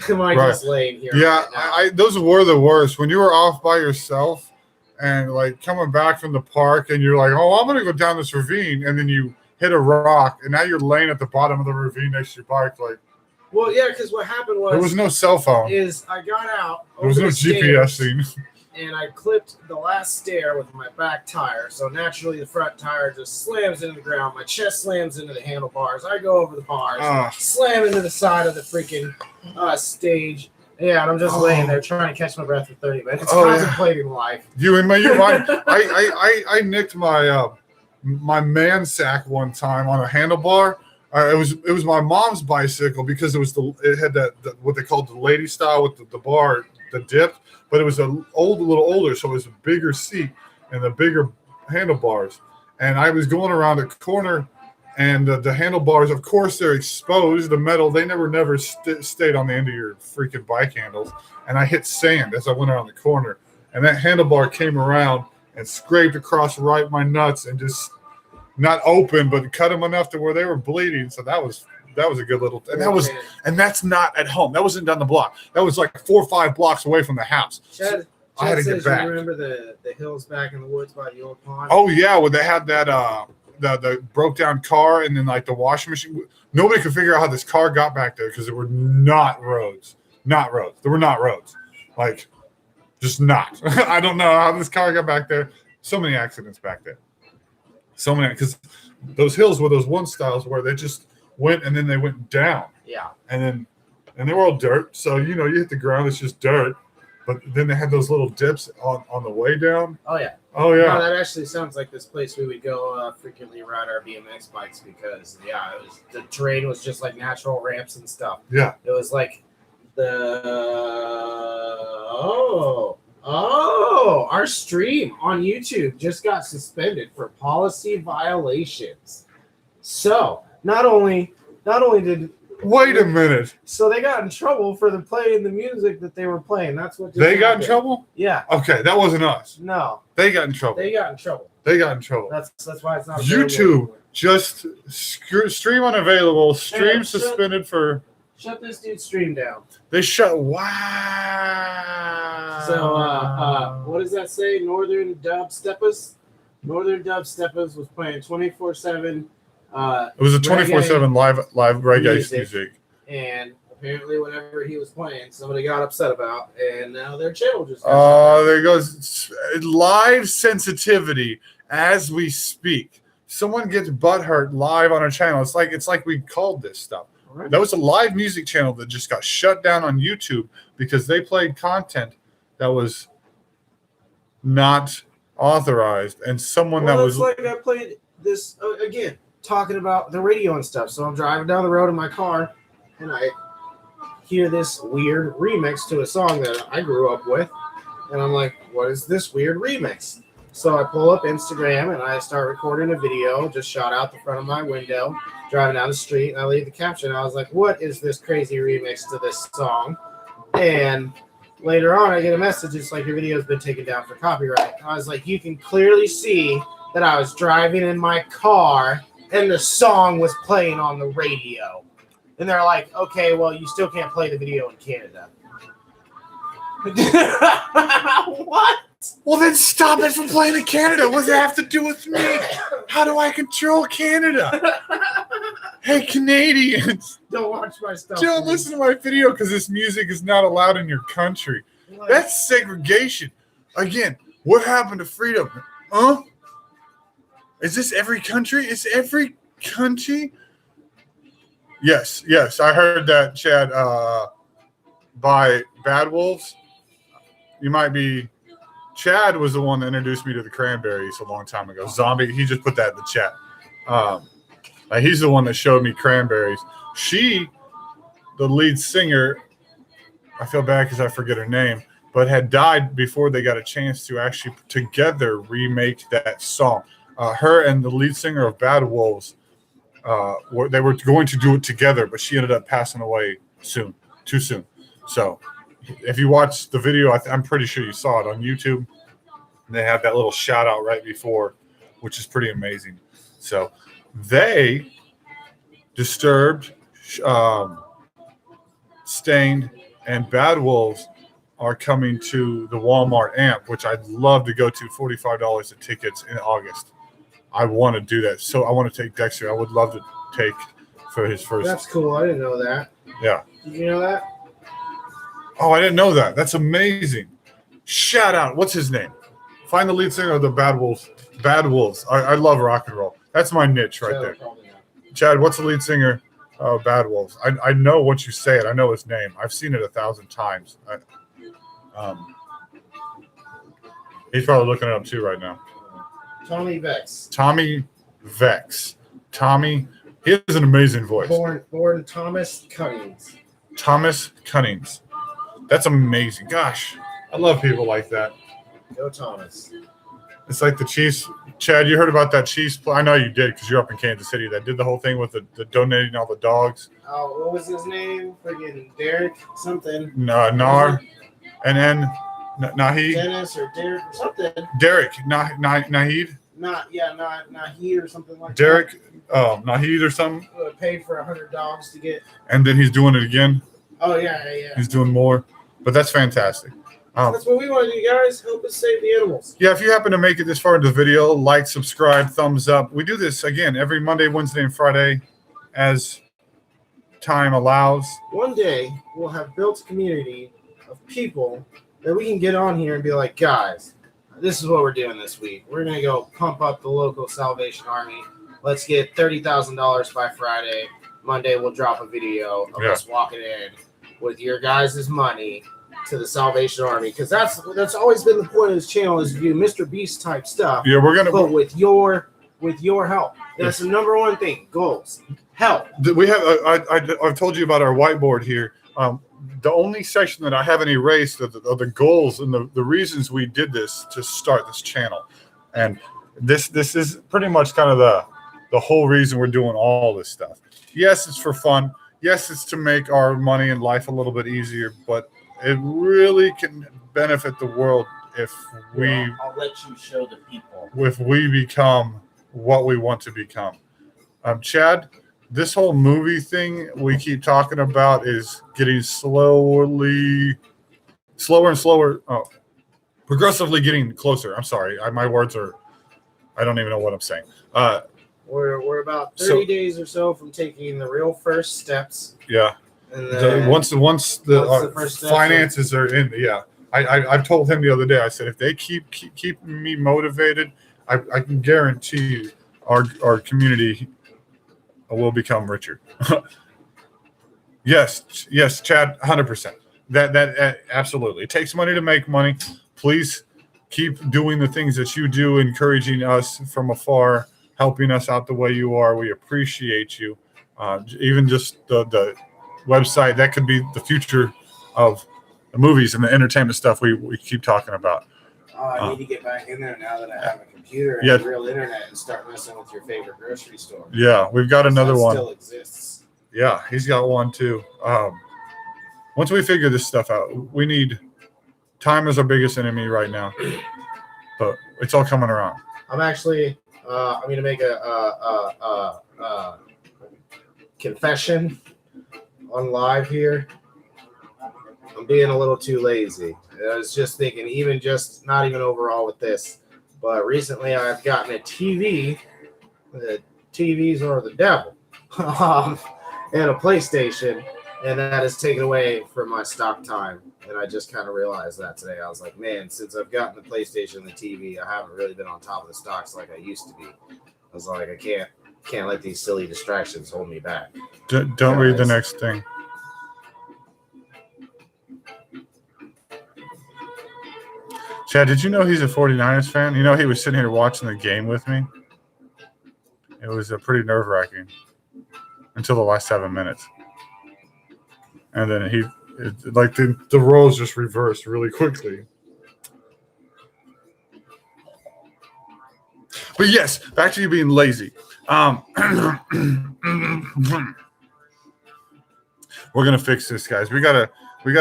am I just laying here? Yeah, right now? those were the worst. When you were off by yourself and like coming back from the park and you're like, oh, I'm going to go down this ravine. And then you hit a rock and now you're laying at the bottom of the ravine next to your bike. Like, well, yeah, because what happened was there was no cell phone. I got out. There was no GPS thing. And I clipped the last stair with my back tire. So naturally, the front tire just slams into the ground. My chest slams into the handlebars. I go over the bars, slam into the side of the freaking stage. Yeah, and I'm just laying there trying to catch my breath for 30 minutes, contemplating life. I nicked my my man sack one time on a handlebar. It was my mom's bicycle because it had that what they called the lady style with the bar, the dip. But it was a little older, so it was a bigger seat and the bigger handlebars. And I was going around a corner, and the handlebars, of course, they're exposed. The metal, they never stayed on the end of your freaking bike handles. And I hit sand as I went around the corner. And that handlebar came around and scraped across right my nuts and just not open, but cut them enough to where they were bleeding. So that was a good little, and that's not at home. That wasn't down the block. That was like 4 or 5 blocks away from the house. Chad I had to get back. You remember the hills back in the woods by the old pond? Oh yeah, well they had that the broke down car and then like the washing machine. Nobody could figure out how this car got back there because there were not roads. There were not roads. Like just not. I don't know how this car got back there. So many accidents back there. So many, because those hills were those one styles where they just went and then they went down. Yeah. And they were all dirt. So, you hit the ground, it's just dirt. But then they had those little dips on the way down. Oh, yeah. Oh, yeah. No, that actually sounds like this place we would go frequently ride our BMX bikes because, the terrain was just like natural ramps and stuff. Yeah. It was like our stream on YouTube just got suspended for policy violations. So, not only did wait a minute. So they got in trouble for playing the music that they were playing. That's what they got in trouble? Yeah. Okay, that wasn't us. No. They got in trouble. That's why it's not YouTube just stream unavailable, stream suspended for Shut this dude's stream down. They shut. Wow. So, what does that say? Northern Dubsteppers was playing 24/7. It was a 24/7 live reggae music. And apparently, whatever he was playing, somebody got upset about, and now their channel just. There goes live sensitivity as we speak. Someone gets butthurt live on a channel. It's like we called this stuff. Right. That was a live music channel that just got shut down on YouTube because they played content that was not authorized, and someone that was like I played this again, talking about the radio and stuff. So I'm driving down the road in my car, and I hear this weird remix to a song that I grew up with, and I'm like, what is this weird remix? So I pull up Instagram and I start recording a video, just shot out the front of my window, driving down the street, and I leave the caption. I was like, what is this crazy remix to this song? And later on, I get a message. It's like, your video's been taken down for copyright. I was like, you can clearly see that I was driving in my car and the song was playing on the radio. And they're like, okay, well, you still can't play the video in Canada. What? Well, then stop it from playing in Canada. What does it have to do with me? How do I control Canada? Hey, Canadians. Don't watch my stuff. Don't listen to my video because this music is not allowed in your country. What? That's segregation. Again, what happened to freedom? Huh? Is this every country? Is every country? Yes. I heard that, Chad, by Bad Wolves. You might be... Chad was the one that introduced me to the Cranberries a long time ago. Zombie, he just put that in the chat. He's the one that showed me Cranberries. She, the lead singer, I feel bad because I forget her name, but had died before they got a chance to actually together remake that song. Her and the lead singer of Bad Wolves, they were going to do it together, but she ended up passing away too soon. So if you watch the video, I'm pretty sure you saw it on YouTube. They have that little shout out right before, which is pretty amazing. So they, Disturbed, Stained, and Bad Wolves are coming to the Walmart Amp, which I'd love to go to. $45 of tickets in August. I want to do that. So I want to take Dexter. I would love to take for his first. That's cool. I didn't know that. Yeah. Did you know that? Oh, I didn't know that. That's amazing. Shout out. What's his name? Find the lead singer of the Bad Wolves. Bad Wolves. I love rock and roll. That's my niche right there. Chad, what's the lead singer of Bad Wolves? I know once you say it. I know his name. I've seen it 1,000 times. He's probably looking it up too right now. Tommy Vex. Tommy Vex. Tommy. He has an amazing voice. Born Thomas Cunnings. Thomas Cunnings. That's amazing. Gosh, I love people like that. Go Thomas. It's like the Chiefs. Chad, you heard about that Chiefs? I know you did because you're up in Kansas City. That did the whole thing with the donating all the dogs. Oh, what was his name? Friggin' Derek something. Nar. And then Naheed. Dennis or Derek or something. Derek. Naheed. Naheed or something like Derek, that. Naheed or something. Paid for 100 dogs to get. And then he's doing it again. Oh, yeah. He's doing more. But that's fantastic. That's what we want to do, guys. Help us save the animals. Yeah, if you happen to make it this far into the video, like, subscribe, thumbs up. We do this, again, every Monday, Wednesday, and Friday as time allows. One day, we'll have built a community of people that we can get on here and be like, guys, this is what we're doing this week. We're going to go pump up the local Salvation Army. Let's get $30,000 by Friday. Monday, we'll drop a video of us walking in with your guys' money to the Salvation Army, because that's always been the point of this channel, is to do Mr. Beast type stuff. Yeah, we're gonna, but with your help. That's the number one thing. Goals. Help. We have. I've told you about our whiteboard here. The only section that I haven't erased are the goals and the reasons we did this to start this channel, and this is pretty much kind of the whole reason we're doing all this stuff. Yes, it's for fun. Yes, it's to make our money and life a little bit easier, but it really can benefit the world if I'll let you show the people. If we become what we want to become. Chad, this whole movie thing we keep talking about is getting slower and slower. Oh, progressively getting closer. I'm sorry. My words are, I don't even know what I'm saying. We're about 30 days or so from taking the real first steps. Yeah. And then Once the first steps finances are in, yeah. I've told him the other day, I said, if they keep me motivated, I can guarantee you our community will become richer. Yes, Chad, 100%. That absolutely. It takes money to make money. Please keep doing the things that you do, encouraging us from afar, helping us out the way you are. We appreciate you. Even just the website, that could be the future of the movies and the entertainment stuff we keep talking about. I need to get back in there now that I have a computer and real internet and start messing with your favorite grocery store. Yeah, we've got another one. Still exists. Yeah, he's got one too. Once we figure this stuff out, we need time is our biggest enemy right now, but it's all coming around. I'm actually I'm going to make a confession on live here. I'm being a little too lazy. I was just thinking, not even overall with this, but recently I've gotten a TV. The TVs are the devil, and a PlayStation, and that has taken away from my stock time. And I just kind of realized that today. I was like, man, since I've gotten the PlayStation and the TV, I haven't really been on top of the stocks like I used to be. I was like, I can't let these silly distractions hold me back. Don't read the next thing. Chad, did you know he's a 49ers fan? You know, he was sitting here watching the game with me. It was pretty nerve-wracking until the last 7 minutes. And then the roles just reversed really quickly. But yes, back to you being lazy. We're gonna fix this, guys. We gotta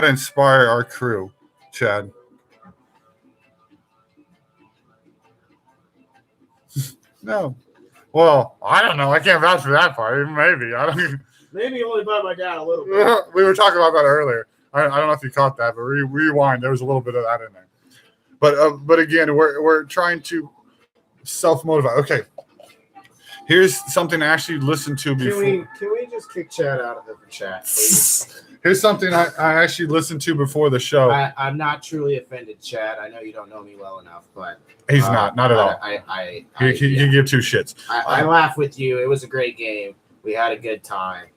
inspire our crew, Chad. No. Well, I don't know. I can't vouch for that part. Maybe. I don't even. Maybe only by my dad a little bit. We were talking about that earlier. I don't know if you caught that, but rewind. There was a little bit of that in there. But again, we're trying to self-motivate. Okay. Here's something I actually listened to before. Can we just kick Chad out of the chat, please? Here's something I actually listened to before the show. I'm not truly offended, Chad. I know you don't know me well enough, but he's not at all. He can give two shits. I laugh with you. It was a great game. We had a good time.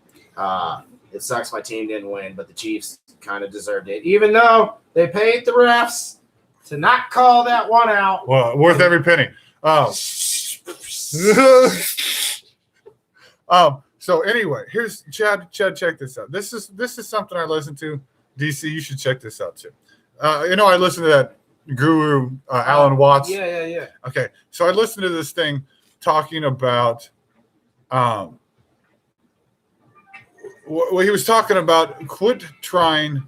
It sucks my team didn't win, but the Chiefs kind of deserved it, even though they paid the refs to not call that one out. Well, worth every penny. So anyway, here's Chad. Check this out. This is something I listened to. DC, you should check this out too. I listened to that guru Alan Watts. Yeah. Okay, so I listened to this thing talking about. Well, he was talking about quit trying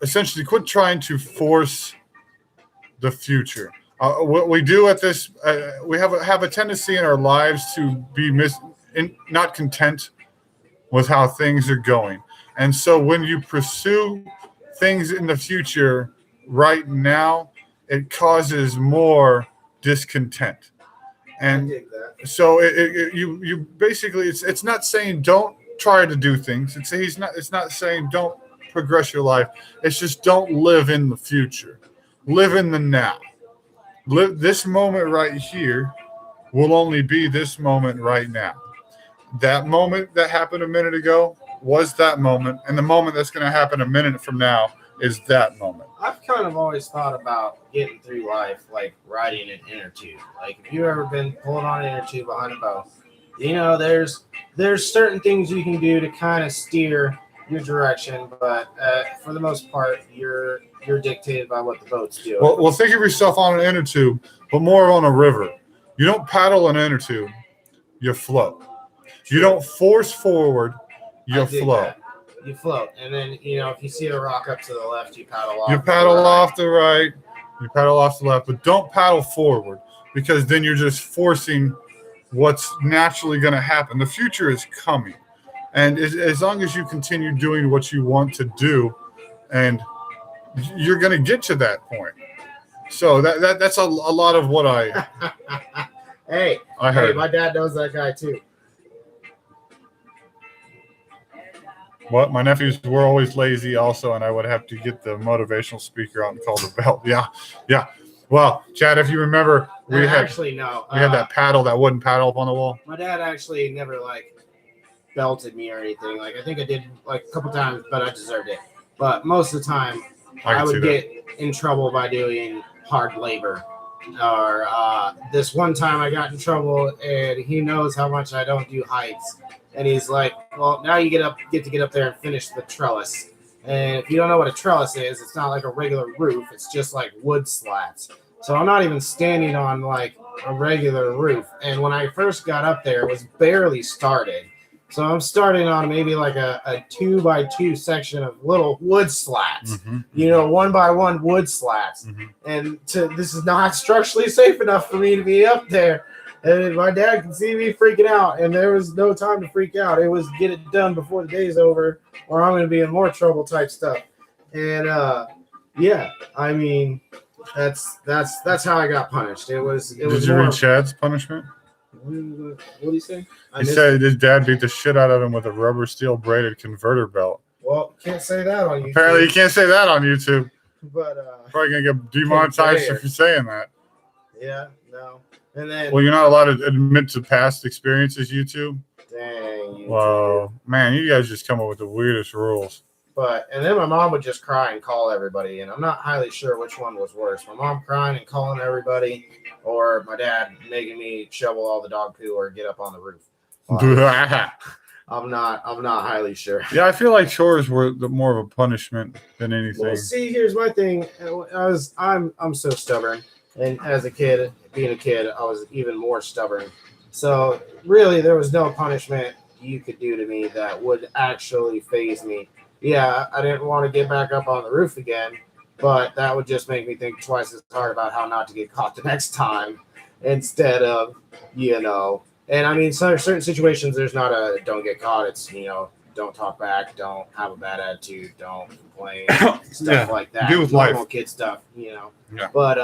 to force the future. What we do at this, we have a tendency in our lives to be not content with how things are going. And so when you pursue things in the future right now, it causes more discontent. And so you basically, it's not saying don't try to do things. It's not saying don't progress your life. It's just don't live in the future. Live in the now. Live this moment right here will only be this moment right now. That moment that happened a minute ago was that moment, and the moment that's going to happen a minute from now is that moment. I've kind of always thought about getting through life like riding an inner tube. Like, if you've ever been pulling on an inner tube behind a boat, there's certain things you can do to kind of steer your direction, but for the most part, you're dictated by what the boat's doing. Well, think of yourself on an inner tube, but more on a river. You don't paddle an inner tube, you float. You don't force forward, you float. You float, and then if you see a rock up to the left, you paddle off. You paddle off the right, you paddle off the left, but don't paddle forward, because then you're just forcing what's naturally going to happen. The future is coming. And as long as you continue doing what you want to do, and you're going to get to that point. So that's a lot of what I Hey, heard. my dad knows that guy too. What? My nephews were always lazy also, and I would have to get the motivational speaker out and call the bell. Yeah. Well, Chad, if you remember, we had that paddle, that wooden paddle up on the wall. My dad actually never belted me or anything. I think I did a couple times, but I deserved it. But most of the time, I would get in trouble by doing hard labor. Or this one time I got in trouble, and he knows how much I don't do heights. And he's like, well, now you get to get up there and finish the trellis. And if you don't know what a trellis is, it's not like a regular roof. It's just like wood slats. So I'm not even standing on a regular roof. And when I first got up there, it was barely started. So I'm starting on maybe a 2x2 section of little wood slats, 1x1 wood slats. Mm-hmm. And this is not structurally safe enough for me to be up there. And my dad could see me freaking out, and there was no time to freak out. It was get it done before the day's over, or I'm going to be in more trouble type stuff. And I mean, that's how I got punished. Did you read Chad's punishment? What did he say? He said his dad beat the shit out of him with a rubber steel braided converter belt. Well, can't say that on YouTube. Apparently, you can't say that on YouTube. But probably gonna get demonetized if you're saying that. Yeah, no. And then, well, you're not allowed to admit to past experiences, YouTube. Dang. Well, man, you guys just come up with the weirdest rules. And then my mom would just cry and call everybody, and I'm not highly sure which one was worse. My mom crying and calling everybody, or my dad making me shovel all the dog poo or get up on the roof. I'm not highly sure. Yeah, I feel like chores were more of a punishment than anything. Well, see, here's my thing. I'm so stubborn, and as a kid, being a kid, I was even more stubborn. So really, there was no punishment you could do to me that would actually faze me. Yeah, I didn't want to get back up on the roof again, but that would just make me think twice as hard about how not to get caught the next time instead of, And I mean, certain situations, there's not a don't get caught. It's, don't talk back, don't have a bad attitude, don't complain, stuff like that. Deal with normal life. Kid stuff, Yeah. But,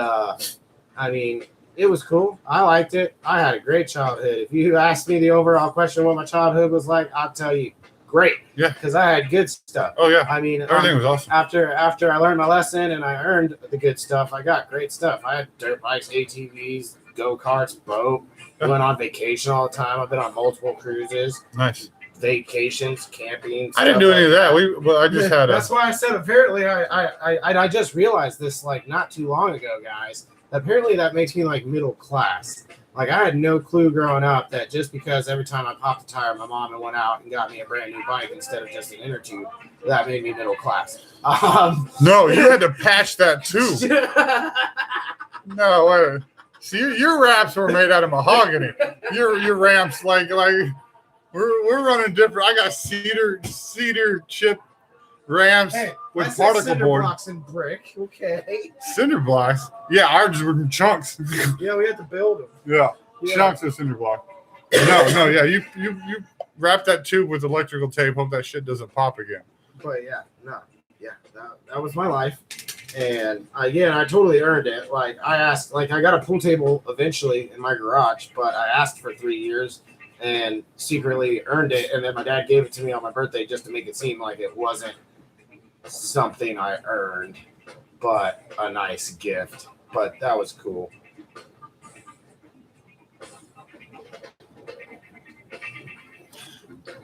I mean, it was cool. I liked it. I had a great childhood. If you asked me the overall question what my childhood was like, I'll tell you. Great. Yeah. Because I had good stuff. Oh, yeah. I mean, everything was awesome. After I learned my lesson and I earned the good stuff, I got great stuff. I had dirt bikes, ATVs, go-karts, boat. Went on vacation all the time. I've been on multiple cruises. Nice. Vacations, camping. I didn't do any of that. I just had That's why I said apparently I just realized this not too long ago, guys. Apparently that makes me middle class. I had no clue growing up that just because every time I popped a tire, my mom went out and got me a brand new bike instead of just an inner tube, that made me middle class. No, you had to patch that too. No, wait. See, your wraps were made out of mahogany. Your ramps we're running different. I got cedar chip ramps with particle cinder board. blocks and brick. Okay. Cinder blocks. Yeah, ours were chunks. Yeah, we had to build them. Yeah. Chunks of cinder block. No, yeah. You wrap that tube with electrical tape. Hope that shit doesn't pop again. But that was my life, and again, I totally earned it. I asked, I got a pool table eventually in my garage, but I asked for 3 years and secretly earned it, and then my dad gave it to me on my birthday just to make it seem like it wasn't something I earned, but a nice gift. But that was cool.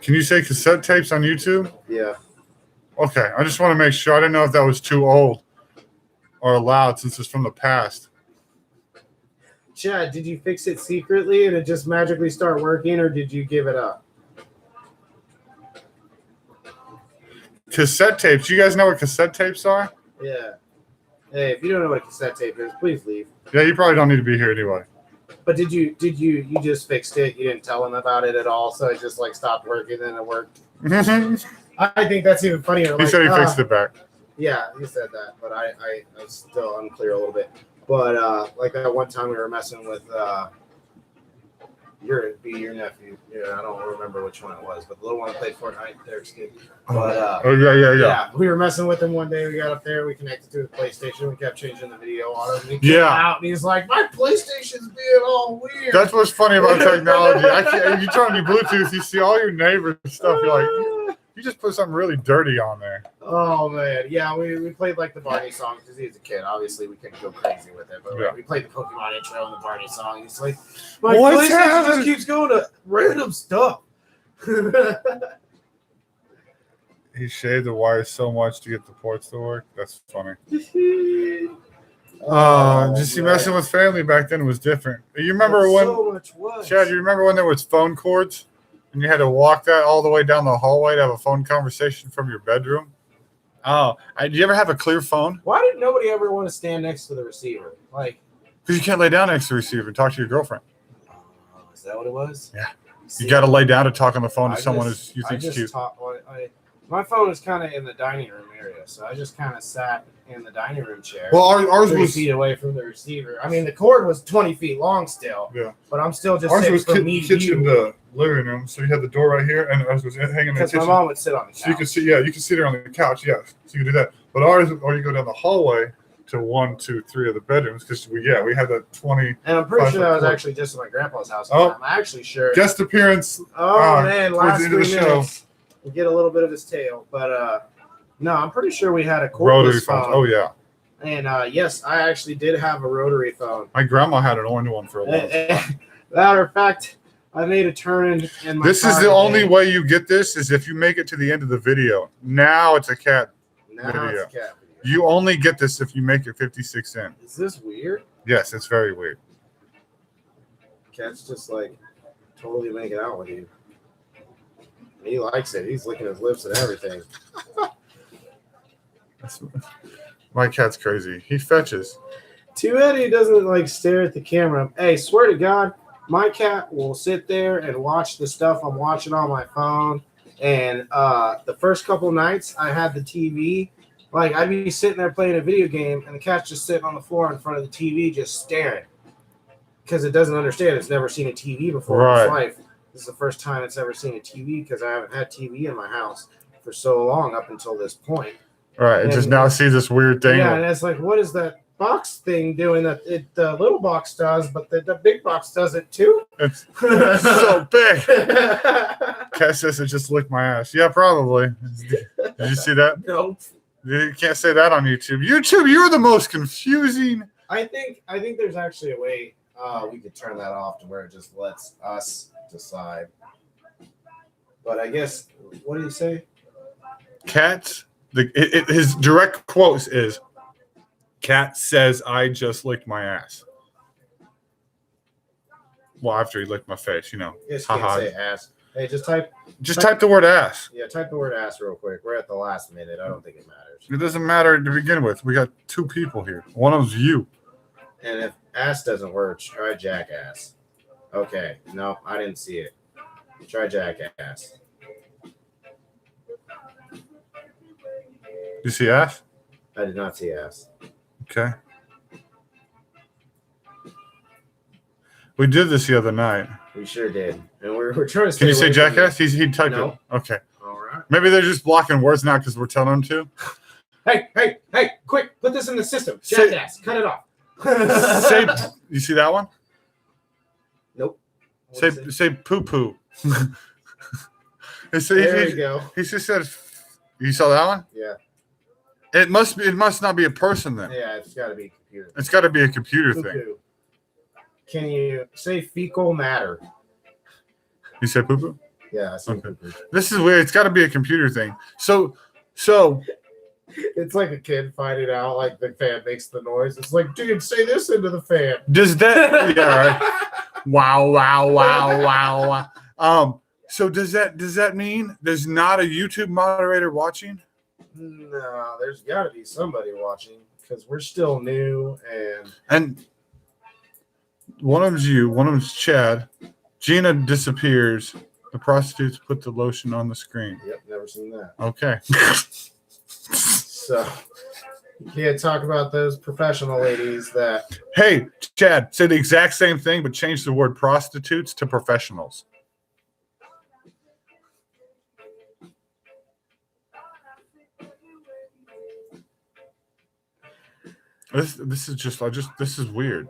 Can you say cassette tapes on YouTube? Yeah. Okay, I just want to make sure. I didn't know if that was too old or allowed since it's from the past. Chad, did you fix it secretly and it just magically start working, or did you give it up? Cassette tapes. You guys know what cassette tapes are? Yeah. Hey, if you don't know what a cassette tape is, please leave. Yeah, you probably don't need to be here anyway. But did you just fixed it? You didn't tell them about it at all, so it just stopped working and it worked. I think that's even funnier. He said he fixed it back. Yeah, he said that, but I was still unclear a little bit. But that one time we were messing with your nephew. Yeah, I don't remember which one it was, but the little one that played Fortnite, Derek's kid. But yeah. we were messing with him one day. We got up there, we connected to his PlayStation, we kept changing the video on him. And he came out and he's like, "My PlayStation's being all weird." That's what's funny about technology. You turn on your Bluetooth, you see all your neighbors' stuff. You're like, you just put something really dirty on there. Oh man, yeah, we played like the Barney song because he was a kid. Obviously, we couldn't go crazy with it, but we played the Pokemon intro and the Barney song. He's like, "My PlayStation just keeps going to random stuff." He shaved the wires so much to get the ports to work. That's funny. Just messing with family back then was different. You remember Chad? You remember when there was phone cords and you had to walk that all the way down the hallway to have a phone conversation from your bedroom? Oh, did you ever have a clear phone? Why did nobody ever want to stand next to the receiver? Like, because you can't lay down next to the receiver and talk to your girlfriend. Is that what it was? Yeah. You got to lay down to talk on the phone to someone you think is cute. My phone is kind of in the dining room area, so I just kind of sat in the dining room chair. Well, ours 3 was feet away from the receiver. I mean, the cord was 20 feet long still. Yeah. But I'm still just ours sitting was from me to kitchen to living room, so you had the door right here, and ours was hanging in the kitchen. Because my mom would sit on the couch. So you could see, you could sit there on the couch, so you could do that. But ours, or you go down the hallway to 1, 2, 3 of the bedrooms, because we had that 20. And I'm pretty sure that was actually just at my grandpa's house. I'm actually sure. Guest appearance. Oh man, last 3 minutes. Show. We get a little bit of his tail, but no, I'm pretty sure we had a cordless phone. Oh yeah. And yes, I actually did have a rotary phone. My grandma had an orange one for a long time. Matter of fact, I made a turn in my This is the only way you get this is if you make it to the end of the video. Now it's a cat video. You only get this if you make it 56 in. Is this weird? Yes, it's very weird. Cat's just like totally making out with you. He likes it. He's licking his lips and everything. My cat's crazy. He fetches. Too bad he doesn't like stare at the camera. Hey, swear to God, my cat will sit there and watch the stuff I'm watching on my phone. And the first couple nights I had the TV, like I'd be sitting there playing a video game and the cat's just sitting on the floor in front of the TV just staring. Because it doesn't understand. It's never seen a TV before in its life. This is the first time it's ever seen a TV because I haven't had TV in my house for so long up until this point. Right. It just now sees this weird thing. Yeah, and it's like, what is that box thing doing that the little box does, but the big box does it too? It's so big. Cat says it just licked my ass. Yeah, probably. Did you see that? Nope. You can't say that on YouTube. YouTube, you're the most confusing. I think there's actually a way we could turn that off to where it just lets us decide. But I guess, what do you say? Cats, his direct quotes is, Cat says I just licked my ass. Well, after he licked my face, Yes, you can't say ass. Hey, just type the word ass. Yeah, type the word ass real quick. We're at the last minute. I don't think it matters. It doesn't matter to begin with. We got 2 people here. One of them's you. And if ass doesn't work, try jackass. Okay. No, I didn't see it. Try jackass. You see ass? I did not see ass. Okay. We did this the other night. We sure did. And we're trying to Can you say jackass? He typed it. Okay. All right. Maybe they're just blocking words now because we're telling them to. Hey, quick, put this in the system. Jackass, cut it off. You see that one? Nope. Say poo-poo. There you go. He just said, you saw that one? Yeah. It must not be a person then. Yeah, it's got to be a computer. It's got to be a computer thing. Poo-poo. Can you say fecal matter? You said poo-poo? Yeah, I said okay. poo-poo. This is weird. It's got to be a computer thing. So it's like a kid finding out like the fan makes the noise. It's like, dude, say this into the fan. Does that? Yeah. Right. Wow. So does that mean there's not a YouTube moderator watching? No, there's got to be somebody watching because we're still new and one of them's you, one of them's Chad. Gina disappears. The prostitutes put the lotion on the screen. Yep, never seen that. Okay. So You can't talk about those professional ladies that. Hey, Chad, say the exact same thing, but change the word prostitutes to professionals. This is weird.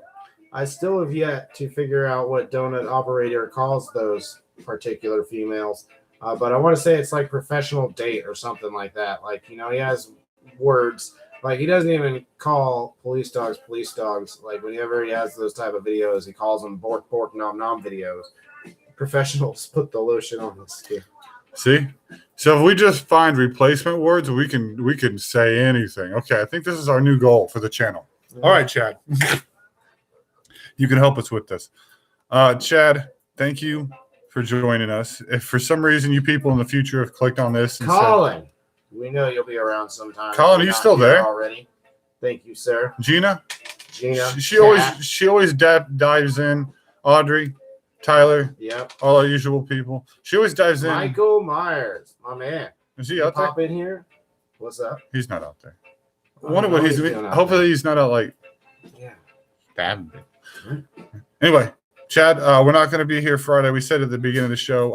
I still have yet to figure out what donut operator calls those particular females, but I want to say it's like professional date or something like that. Like, he has words. Like, he doesn't even call police dogs. Like, whenever he has those type of videos, he calls them bork bork nom nom videos. Professionals put the lotion on the skin. See? So if we just find replacement words, we can say anything. Okay, I think this is our new goal for the channel. All right, Chad. You can help us with this. Chad, thank you for joining us. If for some reason you people in the future have clicked on this and Colin, we know you'll be around sometime. Colin, are you still there already? Thank you, sir. Gina, Gina, she always dives in. Audrey, Tyler, yep, all our usual people. She always dives in. Michael Myers, my man. Is he out there? Pop in here. What's up? He's not out there. I wonder what he's doing. Hopefully he's not out like. Yeah. Damn. Anyway, Chad, we're not going to be here Friday. We said at the beginning of the show,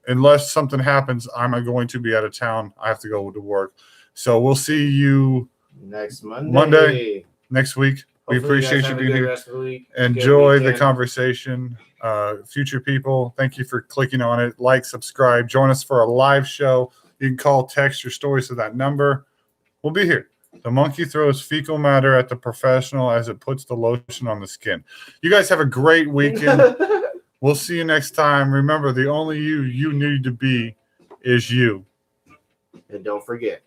unless something happens, I'm going to be out of town. I have to go to work. So we'll see you next Monday next week. We appreciate you being here. Enjoy the conversation. Future people, thank you for clicking on it. Like, subscribe. Join us for a live show. You can call, text your stories to that number. We'll be here. The monkey throws fecal matter at the professional as it puts the lotion on the skin. You guys have a great weekend. We'll see you next time. Remember, the only you need to be is you. And don't forget,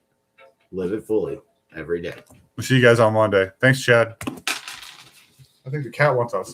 live it fully every day. We'll see you guys on Monday. Thanks, Chad. I think the cat wants outside.